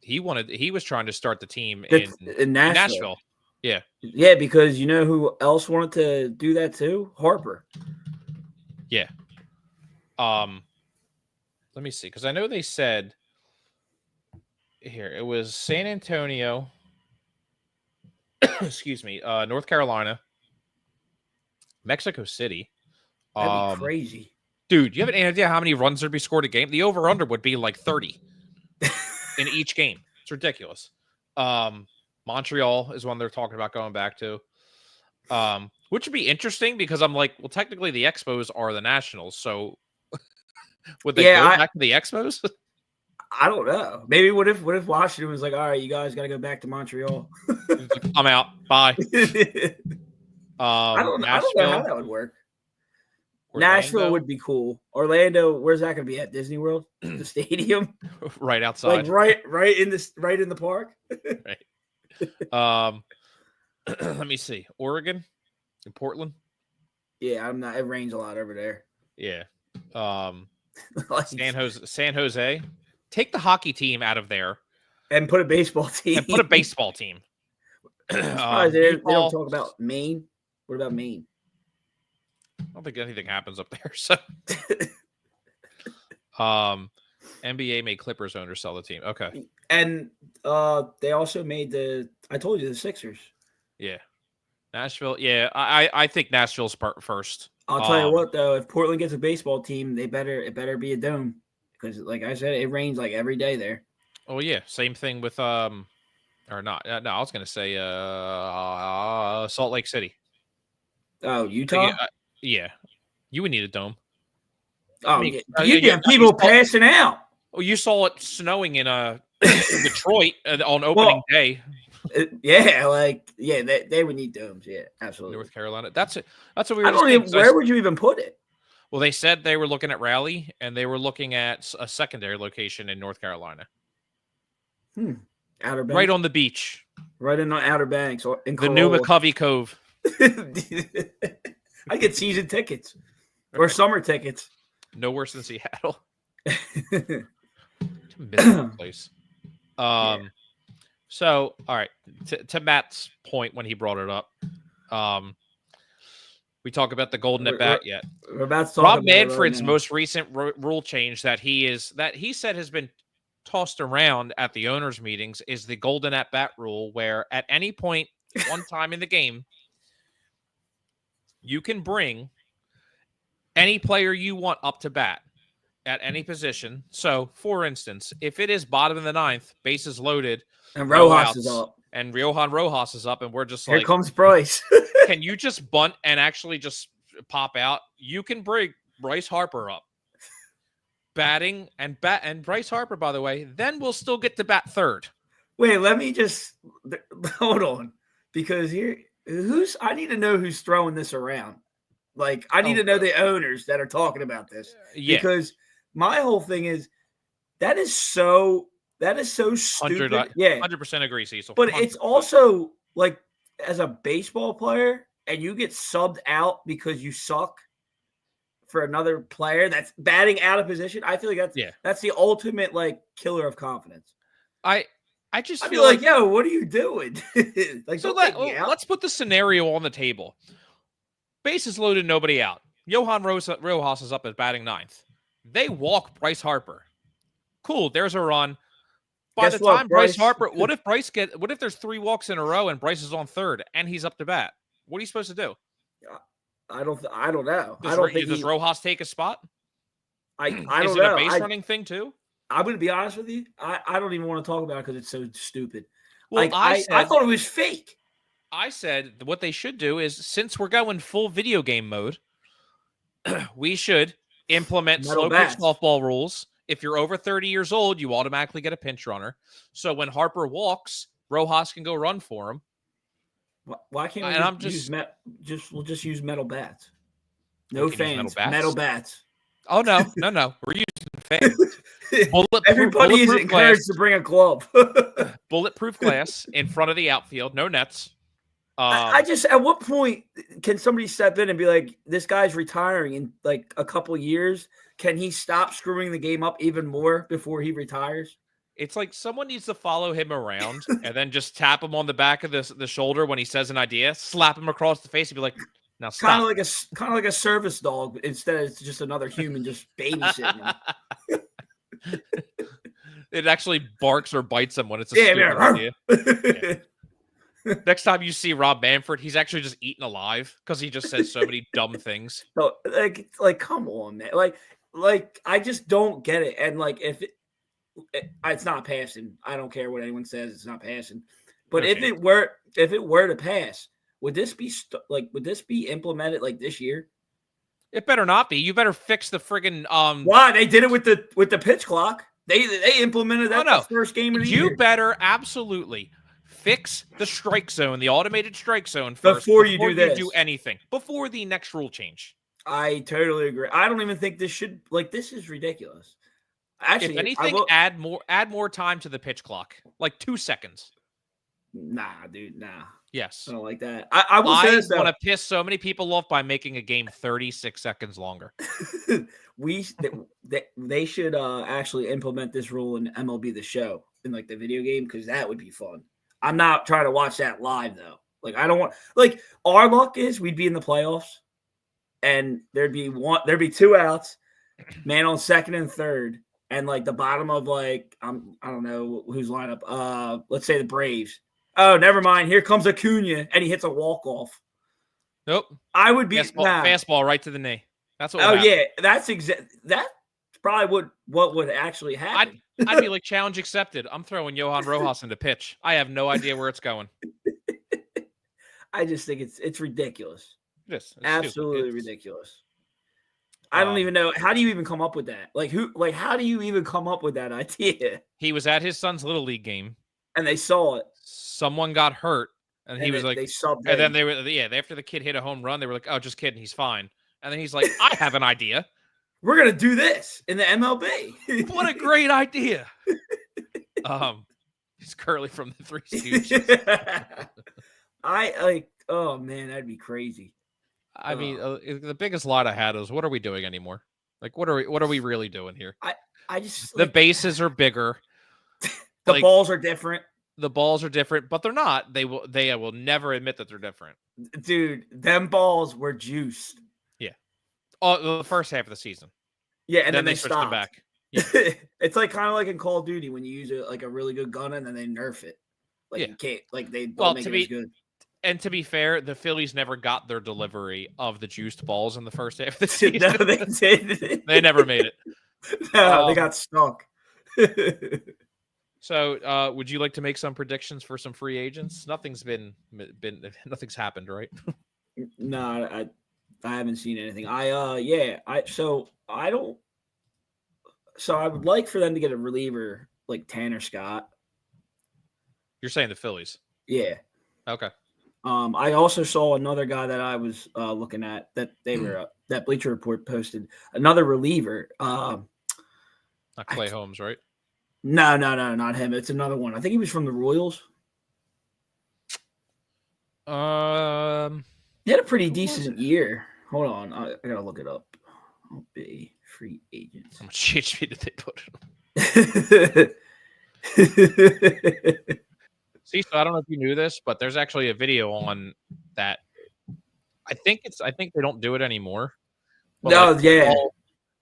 he was trying to start the team in Nashville. Yeah. Yeah, because you know who else wanted to do that too? Harper. Yeah. Let me see, because I know they said here it was San Antonio, excuse me, North Carolina, Mexico City. That'd be crazy. Dude, you have any idea how many runs there'd be scored a game? The over-under would be like 30 in each game. It's ridiculous. Montreal is one they're talking about going back to, which would be interesting because I'm like, well, technically the Expos are the Nationals, so would they go back to the Expos? I don't know. Maybe what if Washington was like, all right, you guys got to go back to Montreal. Like, I'm out. Bye. I don't know how that would work. Orlando? Nashville would be cool. Orlando, where's that going to be at? Disney World, the stadium, right outside, like right in the park. Right. Let me see. Oregon, in Portland. Yeah, I'm not. It rains a lot over there. Yeah. San Jose. Take the hockey team out of there and put a baseball team. They don't talk about Maine. What about Maine? I don't think anything happens up there. So, NBA made Clippers owner sell the team. Okay, and they also made I told you the Sixers. Yeah, Nashville. Yeah, I think Nashville's first. I'll tell you what though, if Portland gets a baseball team, it better be a dome because, like I said, it rains like every day there. Oh yeah, same thing with or not. No, I was gonna say Salt Lake City. Oh, Utah. Yeah, you would need a dome. Oh, I mean, you have people passing out. Oh, you saw it snowing in Detroit on opening day. They would need domes. Yeah, absolutely. North Carolina. That's what we were. Where would you even put it? Well, they said they were looking at Raleigh, and they were looking at a secondary location in North Carolina. Outer Banks. Right on the beach. Right in the Outer Banks. In the new McCovey Cove. I get season tickets or summer tickets. No worse than Seattle. Miserable place. So, all right. To Matt's point when he brought it up, we talk about the golden at bat yet. We're about to talk Rob about Manfred's right most recent rule change that he said has been tossed around at the owners' meetings is the golden at bat rule, where at any point, one time in the game, you can bring any player you want up to bat at any position. So, for instance, if it is bottom of the ninth, bases loaded, And no Rojas outs, is up. and Johan Rojas is up, and we're just Here like, comes Bryce. can you just bunt and actually just pop out? You can bring Bryce Harper up, batting and Bryce Harper, by the way, then we'll still get to bat third. Wait, let me just hold on, because I need to know who's throwing this around. Like, I need to know the owners that are talking about this. Yeah. Because my whole thing is that is so stupid. 100% agree, Cecil. But 100%. it's also like, as a baseball player and you get subbed out because you suck for another player that's batting out of position, I feel like that's the ultimate like killer of confidence. I just I'd feel be like, yo, what are you doing? Like, so let's put the scenario on the table. Bases loaded, nobody out. Johan Rojas is up at batting ninth. They walk Bryce Harper. Cool, there's a run. By the time Bryce Harper, what if there's 3 walks in a row and Bryce is on third and he's up to bat? What are you supposed to do? I don't know. Does Rojas take a spot? I don't know. Is it a base running thing too? I'm going to be honest with you. I don't even want to talk about it because it's so stupid. Well, like, I thought it was fake. I said what they should do is, since we're going full video game mode, we should implement slow pitch softball rules. If you're over 30 years old, you automatically get a pinch runner. So when Harper walks, Rojas can go run for him. Why can't we we'll just use metal bats? No fans, metal bats. Oh, no. We're using fans. Everybody is encouraged to bring a glove. Bulletproof glass in front of the outfield, no nets. At what point can somebody step in and be like, this guy's retiring in like a couple years? Can he stop screwing the game up even more before he retires? It's like someone needs to follow him around and then just tap him on the back of the shoulder when he says an idea, slap him across the face and be like, now stop. Kind of like a service dog. Instead, it's just another human just babysitting him. It actually barks or bites him when it's a stupid idea. Yeah. Next time you see Rob Manfred, he's actually just eaten alive because he just says so many dumb things. So, like, come on, man. Like, I just don't get it. And like, if it's not passing, I don't care what anyone says. It's not passing. But if it were to pass, would this be implemented like this year? It better not be. You better fix the friggin' Why? They did it with the pitch clock. They implemented that the first game of the year. You better absolutely fix the strike zone, the automated strike zone first before you do anything, before the next rule change. I totally agree. I don't even think this should, like, this is ridiculous. Actually, if anything, add more time to the pitch clock, like 2 seconds. Nah, dude, nah. Yes, I don't like that. I will say this, though. Want to piss so many people off by making a game 36 seconds longer. They should actually implement this rule in MLB The Show, in like the video game, because that would be fun. I'm not trying to watch that live though. Like, I don't want, like, our luck is we'd be in the playoffs and there'd be 2 outs, man on second and third, and like the bottom of like I don't know whose lineup. Let's say the Braves. Oh, never mind. Here comes Acuna and he hits a walk-off. Nope. I would be fastball right to the knee. That's what. Oh yeah, that's probably what would actually happen. I'd be like, challenge accepted. I'm throwing Johan Rojas into pitch. I have no idea where it's going. I just think it's ridiculous. It's absolutely ridiculous. I don't even know. How do you even come up with that? How do you even come up with that idea? He was at his son's little league game, and they saw it. Someone got hurt, and he was like, they subbed. And then they were, after the kid hit a home run, they were like, oh, just kidding, he's fine. And then he's like, I have an idea. We're gonna do this in the MLB. What a great idea! He's Curly from the Three Stooges. Oh man, that'd be crazy. I mean, the biggest lot I had was, what are we doing anymore? Like, what are we really doing here? I just the bases are bigger. The balls are different. The balls are different, but they're not. They will never admit that they're different. Dude, them balls were juiced. Oh, the first half of the season. Yeah, and then they switched them back. Yeah. It's like kind of like in Call of Duty when you use a really good gun and then they nerf it. Like, you can't, like, they don't make it as good. And to be fair, the Phillies never got their delivery of the juiced balls in the first half of the season. No, they did. They never made it. No, they got stuck. So, would you like to make some predictions for some free agents? Nothing's nothing's happened, right? No, I haven't seen anything. So I would like for them to get a reliever like Tanner Scott. You're saying the Phillies? Yeah. Okay. I also saw another guy that I was looking at that they were that Bleacher Report posted another reliever. Not Clay Holmes, right? No, not him. It's another one. I think he was from the Royals. He had a pretty decent year. Hold on, I gotta look it up. MLB Free Agents. How much HP did they put in? See, so I don't know if you knew this, but there's actually a video on that. I think they don't do it anymore. But No, like, yeah.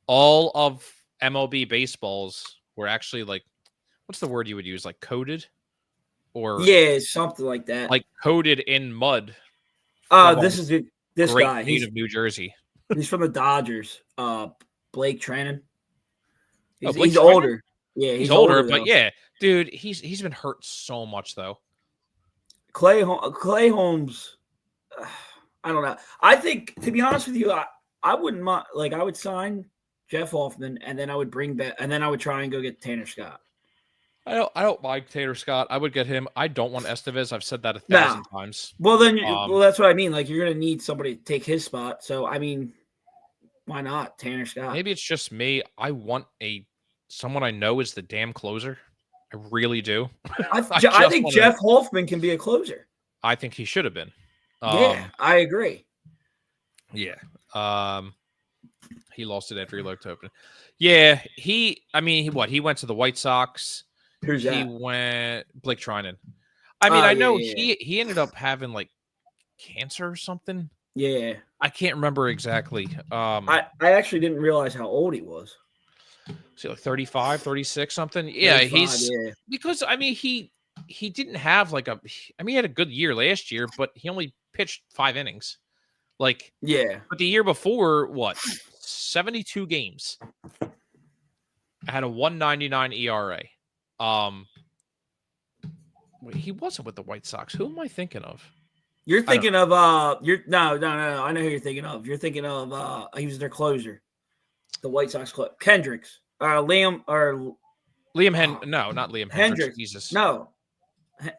All of MLB baseballs were actually like, what's the word you would use? Like coated, or Yeah, something like that. like coated in mud. This is this great guy. He's of New Jersey. He's from the Dodgers. Blake Treinen. He's Blake Treinen? older. Yeah, He's older, though. but yeah, dude, he's been hurt so much though. Clay Holmes. I don't know. I think, to be honest with you, I wouldn't mind. Like, I would sign Jeff Hoffman, and then I would bring back, and then I would try and go get Tanner Scott. I don't like Tanner Scott. I would get him. I don't want Estevez. I've said that 1,000 times. Well, then, well, that's what I mean. Like, you're gonna need somebody to take his spot. So, I mean, why not Tanner Scott? Maybe it's just me. I want someone I know is the damn closer. I really do. I think Jeff Hoffman can be a closer. I think he should have been. Yeah, I agree. Yeah. He lost it after he looked open. Yeah, he went to the White Sox. Who's that? He went Blake Treinen. I mean, I know he ended up having like cancer or something. Yeah. I can't remember exactly. I actually didn't realize how old he was. Is he like 35, 36, something? Yeah, 35, because I mean he didn't have like he had a good year last year, but he only pitched 5 innings. Like, yeah. But the year before, 72 games. I had a 1.99 ERA. He wasn't with the White Sox. Who am I thinking of? You're thinking of no. I know who you're thinking of. You're thinking of he was their closer. The White Sox closer. Kendricks. Liam No, not Liam Hendricks. Jesus. No.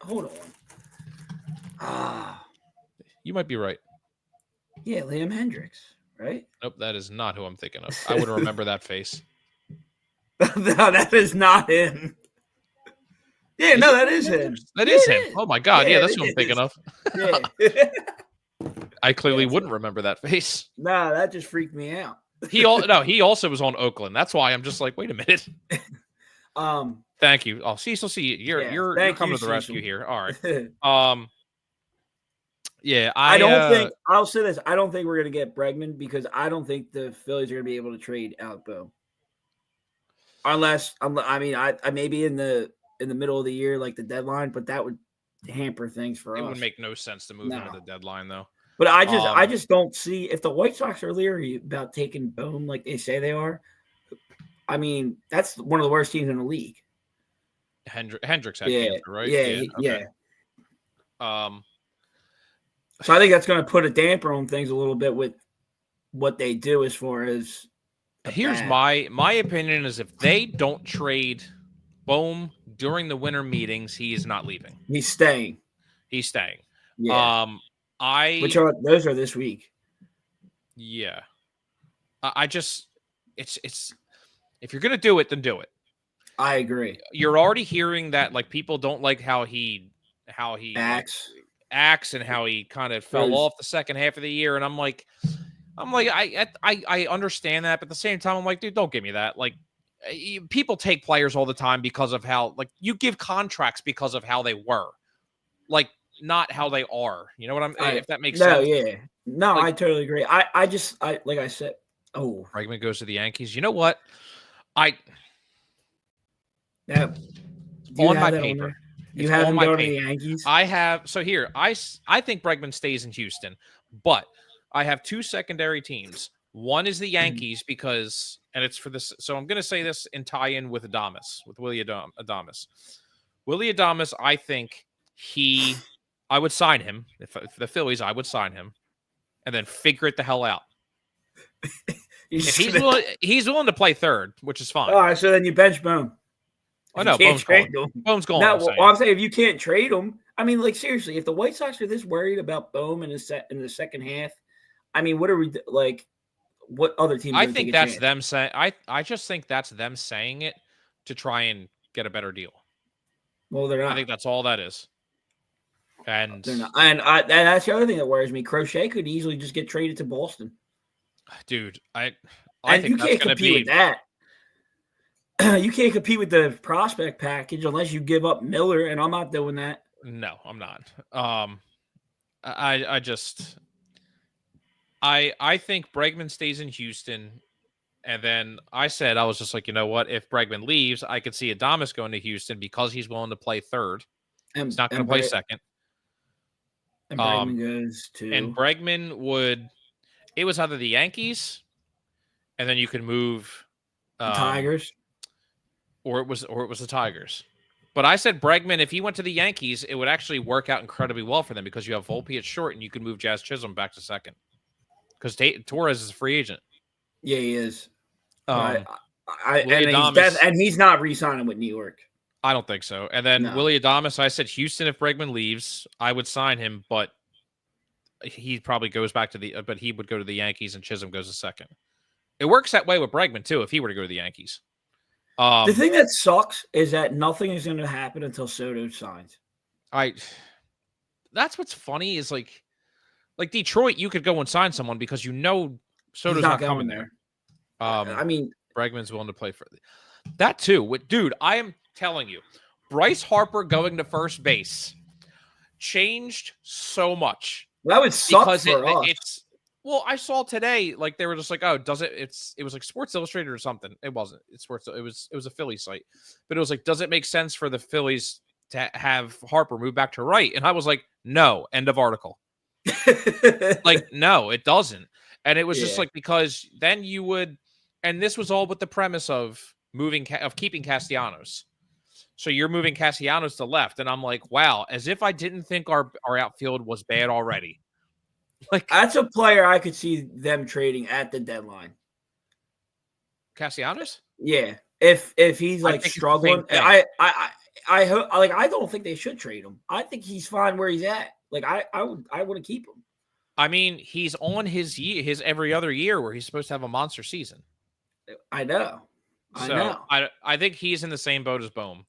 Hold on. You might be right. Yeah, Liam Hendricks, right? Nope, that is not who I'm thinking of. I wouldn't remember that face. No, that is not him. Yeah, no, that is him. That is him. Oh my God. Yeah, that's who I'm thinking of. Yeah. I clearly wouldn't remember that face. Nah, that just freaked me out. He also was on Oakland. That's why I'm just like, wait a minute. Thank you. Oh, Cecil, see, you're coming to the rescue here. All right. Yeah, I'll say this. I don't think we're gonna get Bregman because I don't think the Phillies are gonna be able to trade Alec Bohm. Unless I maybe in the middle of the year, like the deadline, but that would hamper things for us. It would make no sense to move him at the deadline, though. But I just don't see if the White Sox are leery about taking Bohm like they say they are. I mean, that's one of the worst teams in the league. Hendricks had cancer, right? Yeah. So I think that's going to put a damper on things a little bit with what they do as far as. Here's my opinion is if they don't trade Bohm during the winter meetings, he is not leaving. He's staying. Yeah. Those are this week. Yeah. I just it's if you're gonna do it, then do it. I agree. You're already hearing that like people don't like how he acts and how he kind of fell off the second half of the year, and I'm like I understand that, but at the same time I'm like, dude, don't give me that. Like people take players all the time because of how you give contracts because of how they were, like not how they are. You know what I'm? If that makes sense. Yeah. No, I totally agree. I like I said. Oh, Bregman goes to the Yankees. You know what? On my paper. You have him going to the Yankees? I have so here I think Bregman stays in Houston, but I have two secondary teams. One is the Yankees because, and it's for this. So I'm going to say this in tie-in with Willie Adames. Willie Adames, I think I would sign him if the Phillies. I would sign him, and then figure it the hell out. If he's willing to play third, which is fine. All right, so then you bench Bohm. I know Bohm's going. No, I'm saying if you can't trade him, I mean, like seriously, if the White Sox are this worried about Bohm in the second half, I mean, what are we like? What other team? I think that's them saying. I just think that's them saying it to try and get a better deal. Well, they're not. I think that's all that is. And they're not. And that's the other thing that worries me. Crochet could easily just get traded to Boston. Dude, I and think you that's can't going to compete be with that. You can't compete with the prospect package unless you give up Miller, and I'm not doing that. No, I'm not. I think Bregman stays in Houston, and then I was just like, you know what? If Bregman leaves, I could see Adames going to Houston because he's willing to play third. He's not going to play second. And Bregman goes to. And Bregman would. It was either the Yankees, and then you could move the Tigers. Or it was the Tigers. But I said Bregman, if he went to the Yankees, it would actually work out incredibly well for them because you have Volpe at short and you can move Jazz Chisholm back to second. Because Torres is a free agent. Yeah, he is. And he's not re-signing with New York. I don't think so. And then Willie Adames, I said Houston, if Bregman leaves, I would sign him, but he probably goes back to but he would go to the Yankees and Chisholm goes to second. It works that way with Bregman too, if he were to go to the Yankees. The thing that sucks is that nothing is going to happen until Soto signs. That's what's funny is like Detroit, you could go and sign someone because you know Soto's not coming there. I mean, Bregman's willing to play for that too. Dude, I am telling you, Bryce Harper going to first base changed so much. That would suck for us. Well, I saw today, like they were just like, oh, does it? It was like Sports Illustrated or something. It wasn't. It was a Philly site, but it was like, does it make sense for the Phillies to have Harper move back to right? And I was like, no. End of article. Like, no, it doesn't. And it was just like because then you would, and this was all with the premise of keeping Castellanos. So you're moving Castellanos to left, and I'm like, wow, as if I didn't think our outfield was bad already. Like that's a player I could see them trading at the deadline. Castellanos? Yeah. If he's like struggling, I don't think they should trade him. I think he's fine where he's at. Like I want to keep him. I mean, he's on his every other year where he's supposed to have a monster season. I know. I think he's in the same boat as Bohm.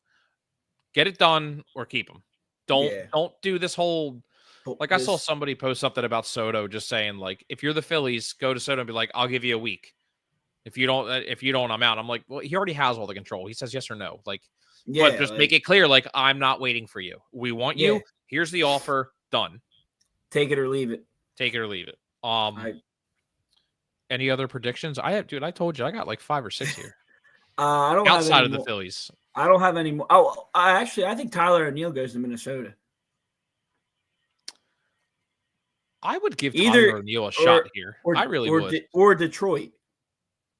Get it done or keep him. Don't do this whole. Like I saw somebody post something about Soto, just saying like, if you're the Phillies, go to Soto and be like, I'll give you a week. If you don't, I'm out. I'm like, well, he already has all the control. He says yes or no. Like, but just make it clear, like, I'm not waiting for you. We want you. Here's the offer. Done. Take it or leave it. Take it or leave it. Any other predictions? I told you I got like 5 or 6 here. I don't outside have of the Phillies. I don't have any more. Oh, I think Tyler O'Neill goes to Minnesota. I would give Tyler O'Neill a shot here. I really would. Or Detroit.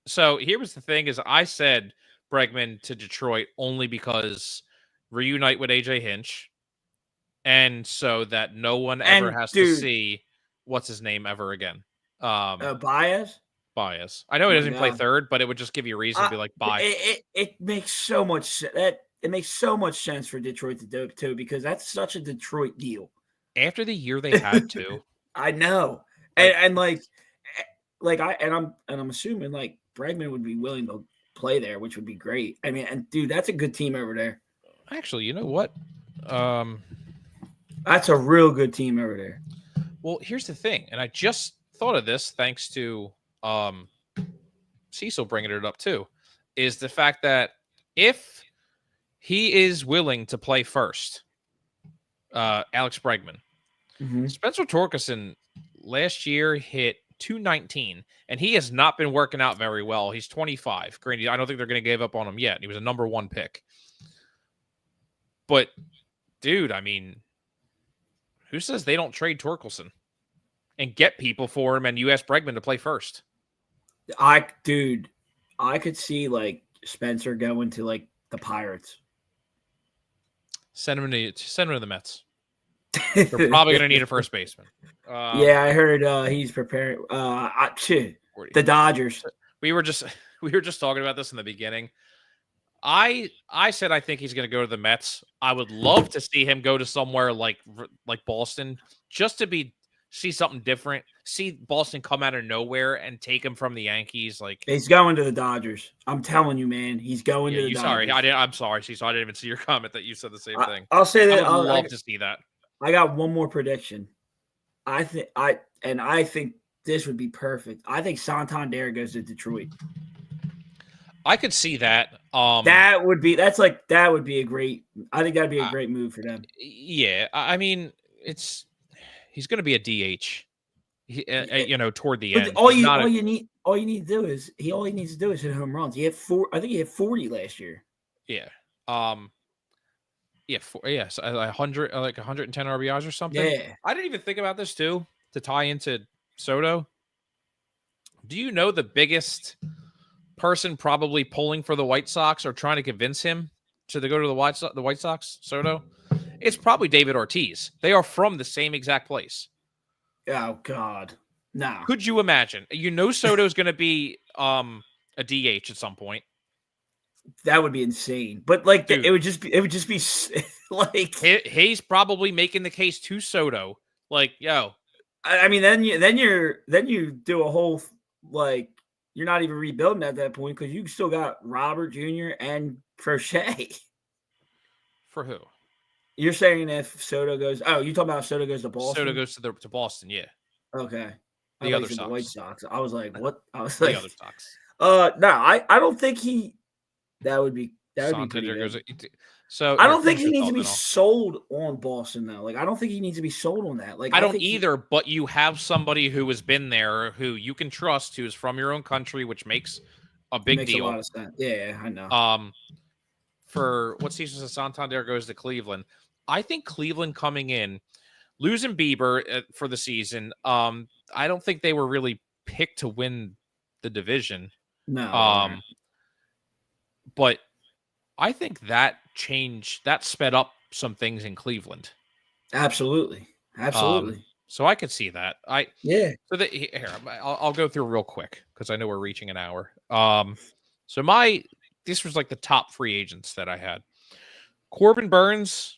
So here was the thing is I said Bregman to Detroit only because reunite with AJ Hinch. And so that no one ever has to see what's his name ever again. Baez? Baez. I know he doesn't play third, but it would just give you a reason to be like, bye. It makes so much it makes so much sense for Detroit to do too, because that's such a Detroit deal. After the year they had to. I know. I'm assuming like Bregman would be willing to play there, which would be great. I mean, and dude, that's a good team over there. Actually, you know what? That's a real good team over there. Well, here's the thing, and I just thought of this thanks to Cecil bringing it up too, is the fact that if he is willing to play first, Alex Bregman, Spencer Torkelson last year hit 219, and he has not been working out very well. He's 25. Granted, I don't think they're going to give up on him yet. He was a number 1 pick. But dude, I mean, who says they don't trade Torkelson and get people for him and U.S. Bregman to play first? I could see like Spencer going to like the Pirates. Send him to the Mets. They're probably going to need a first baseman. Yeah, I heard he's preparing. The Dodgers. We were just talking about this in the beginning. I said I think he's going to go to the Mets. I would love to see him go to somewhere like Boston, just to see something different. See Boston come out of nowhere and take him from the Yankees. Like, he's going to the Dodgers. I'm telling you, man, he's going to the Dodgers. I'm sorry, so I didn't even see your comment that you said the same thing. I'll say that. I would love to see that. I got one more prediction. I think this would be perfect. I think Santander goes to Detroit. I could see that. That would be a great. I think that'd be a great move for them. Yeah, I mean, he's going to be a DH. Toward the end. All he needs to do is hit home runs. He had 40 last year. Yeah. So 100, like 110 RBIs or something. Yeah. I didn't even think about this too, to tie into Soto. Do you know the biggest person probably pulling for the White Sox or trying to convince him to go to the White Sox, Soto? It's probably David Ortiz. They are from the same exact place. Oh God. No. Could you imagine? Soto's going to be a DH at some point. That would be insane. But like, dude, it would just be like he's probably making the case to Soto. Like, yo, I mean, then you do a whole like you're not even rebuilding at that point because you still got Robert Jr. and Crochet. For who? You're saying if Soto goes? Oh, you talking about if Soto goes to Boston? Soto goes to Boston. Yeah. Okay. The other Sox. The White Sox. I was like, what? I was the like, other Sox. No, I don't think he. That would be pretty good. So I don't think he needs to be sold on Boston though. Like I don't think he needs to be sold on that. Like I don't either. But you have somebody who has been there, who you can trust, who's from your own country, which makes a big deal. A lot of sense. Yeah, I know. For what season Santander goes to Cleveland, I think Cleveland coming in, losing Bieber for the season. I don't think they were really picked to win the division. No. But I think that sped up some things in Cleveland. Absolutely. So I could see that. Here, I'll go through real quick because I know we're reaching an hour. This was like the top free agents that I had. Corbin Burns.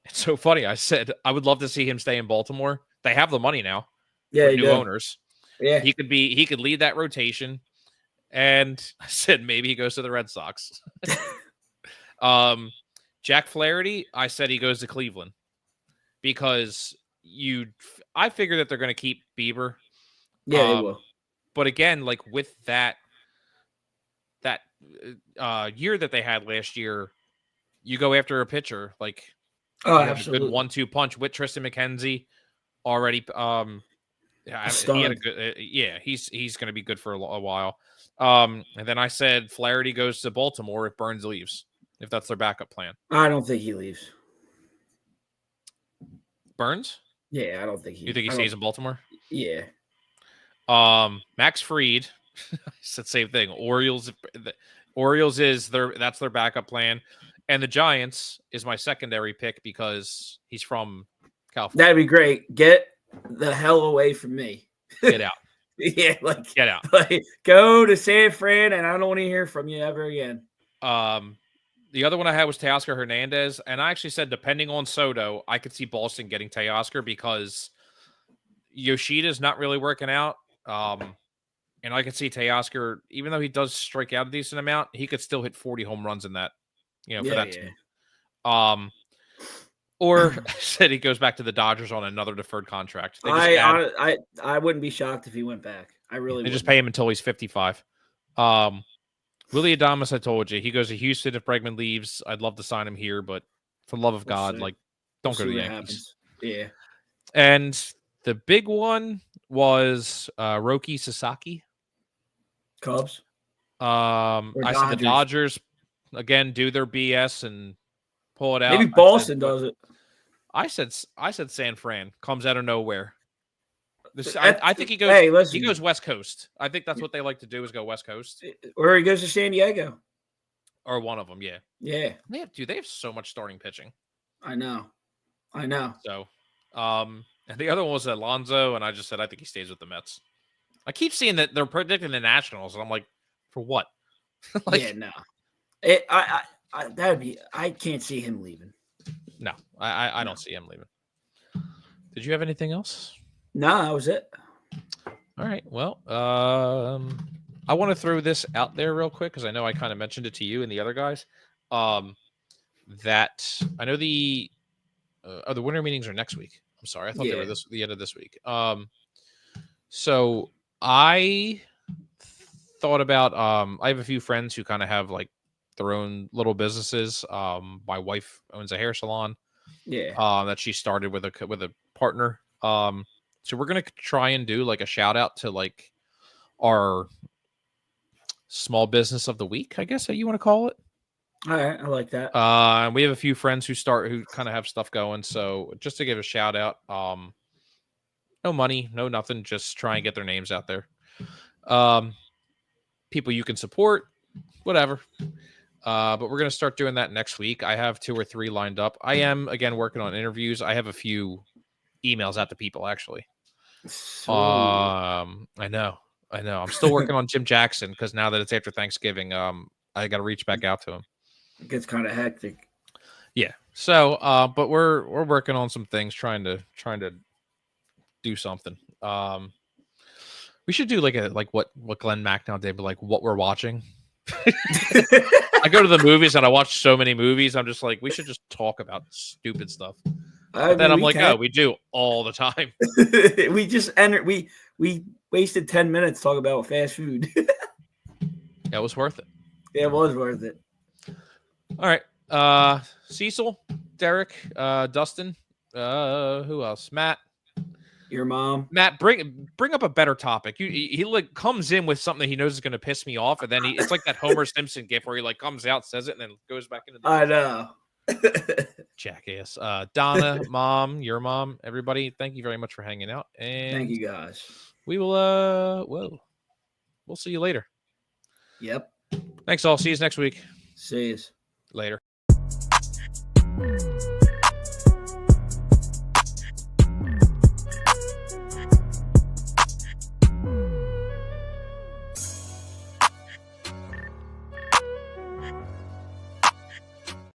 It's so funny. I said I would love to see him stay in Baltimore. They have the money now. Yeah, new owners. Yeah, he could lead that rotation. And I said maybe he goes to the Red Sox. Jack Flaherty, I said he goes to Cleveland because I figure that they're going to keep Bieber. Yeah, they will. But again, like with that year that they had last year, you go after a pitcher like absolutely. A good 1-2 punch with Tristan McKenzie already. He had a good. He's going to be good for a while. And then I said Flaherty goes to Baltimore if Burns leaves, if that's their backup plan. I don't think he leaves. Burns? Yeah, I don't think he. You think he stays in Baltimore? Yeah. Max Fried. I said same thing. Orioles is that's their backup plan, and the Giants is my secondary pick because he's from California. That'd be great. Get the hell away from me. Get out. Yeah, get out. Like, go to San Fran, and I don't want to hear from you ever again. The other one I had was Teoscar Hernandez, and I actually said depending on Soto, I could see Boston getting Teoscar because Yoshida's not really working out. And I could see Teoscar, even though he does strike out a decent amount, he could still hit 40 home runs in that, for that team. Or said he goes back to the Dodgers on another deferred contract. I wouldn't be shocked if he went back. I really would. They just pay him until he's 55. Willie Adames, I told you, he goes to Houston if Bregman leaves. I'd love to sign him here, but for the love of God, don't go to the Yankees. Yeah. And the big one was Roki Sasaki. Cubs. I said the Dodgers again do their BS and pull it out. Maybe Boston does it. I said San Fran comes out of nowhere. That's- I think he goes. Hey, listen. He goes West Coast. I think that's what they like to do is go West Coast Or he goes to San Diego. or one of them. Yeah, Yeah, they have so much starting pitching. I know. So, and the other one was Alonso, and I just said I think he stays with the Mets. I keep seeing that they're predicting the Nationals, and I'm like, for what? Yeah, no. I can't see him leaving. No, I don't see him leaving. Did you have anything else? No, that was it. All right. Well, I want to throw this out there real quick because I know I kind of mentioned it to you and the other guys. That I know the winter meetings are next week. I'm sorry, I thought they were the end of this week. So I thought about I have a few friends who kind of have like their own little businesses. My wife owns a hair salon. Yeah. That she started with a partner. So we're gonna try and do like a shout out to like our small business of the week, I guess that you want to call it. All right, I like that. And we have a few friends who kind of have stuff going. So just to give a shout out, no money, no nothing, just try and get their names out there. People you can support, whatever. But we're gonna start doing that next week. I have 2 or 3 lined up. I am again working on interviews. I have a few emails out to people actually. I know. I'm still working on Jim Jackson because now that it's after Thanksgiving, I got to reach back out to him. It gets kind of hectic. Yeah. So, but we're working on some things, trying to do something. We should do like what Glenn Macnow did, but like what we're watching. I go to the movies and I watch so many movies. I'm just like, we should just talk about stupid stuff. But then I'm like, oh, we do all the time. We just entered. We wasted 10 minutes talking about fast food. That was worth it. Yeah, it was worth it. All right. Cecil, Derek, Dustin, who else? Matt. Your mom. Matt, bring up a better topic. He like comes in with something he knows is going to piss me off, and then it's like that Homer Simpson gif where he like comes out, says it, and then goes back into the I know. jackass. Donna, mom, your mom, everybody, thank you very much for hanging out. And thank you guys. We will we'll see you later. Yep. Thanks all. See you next week. See you. Later.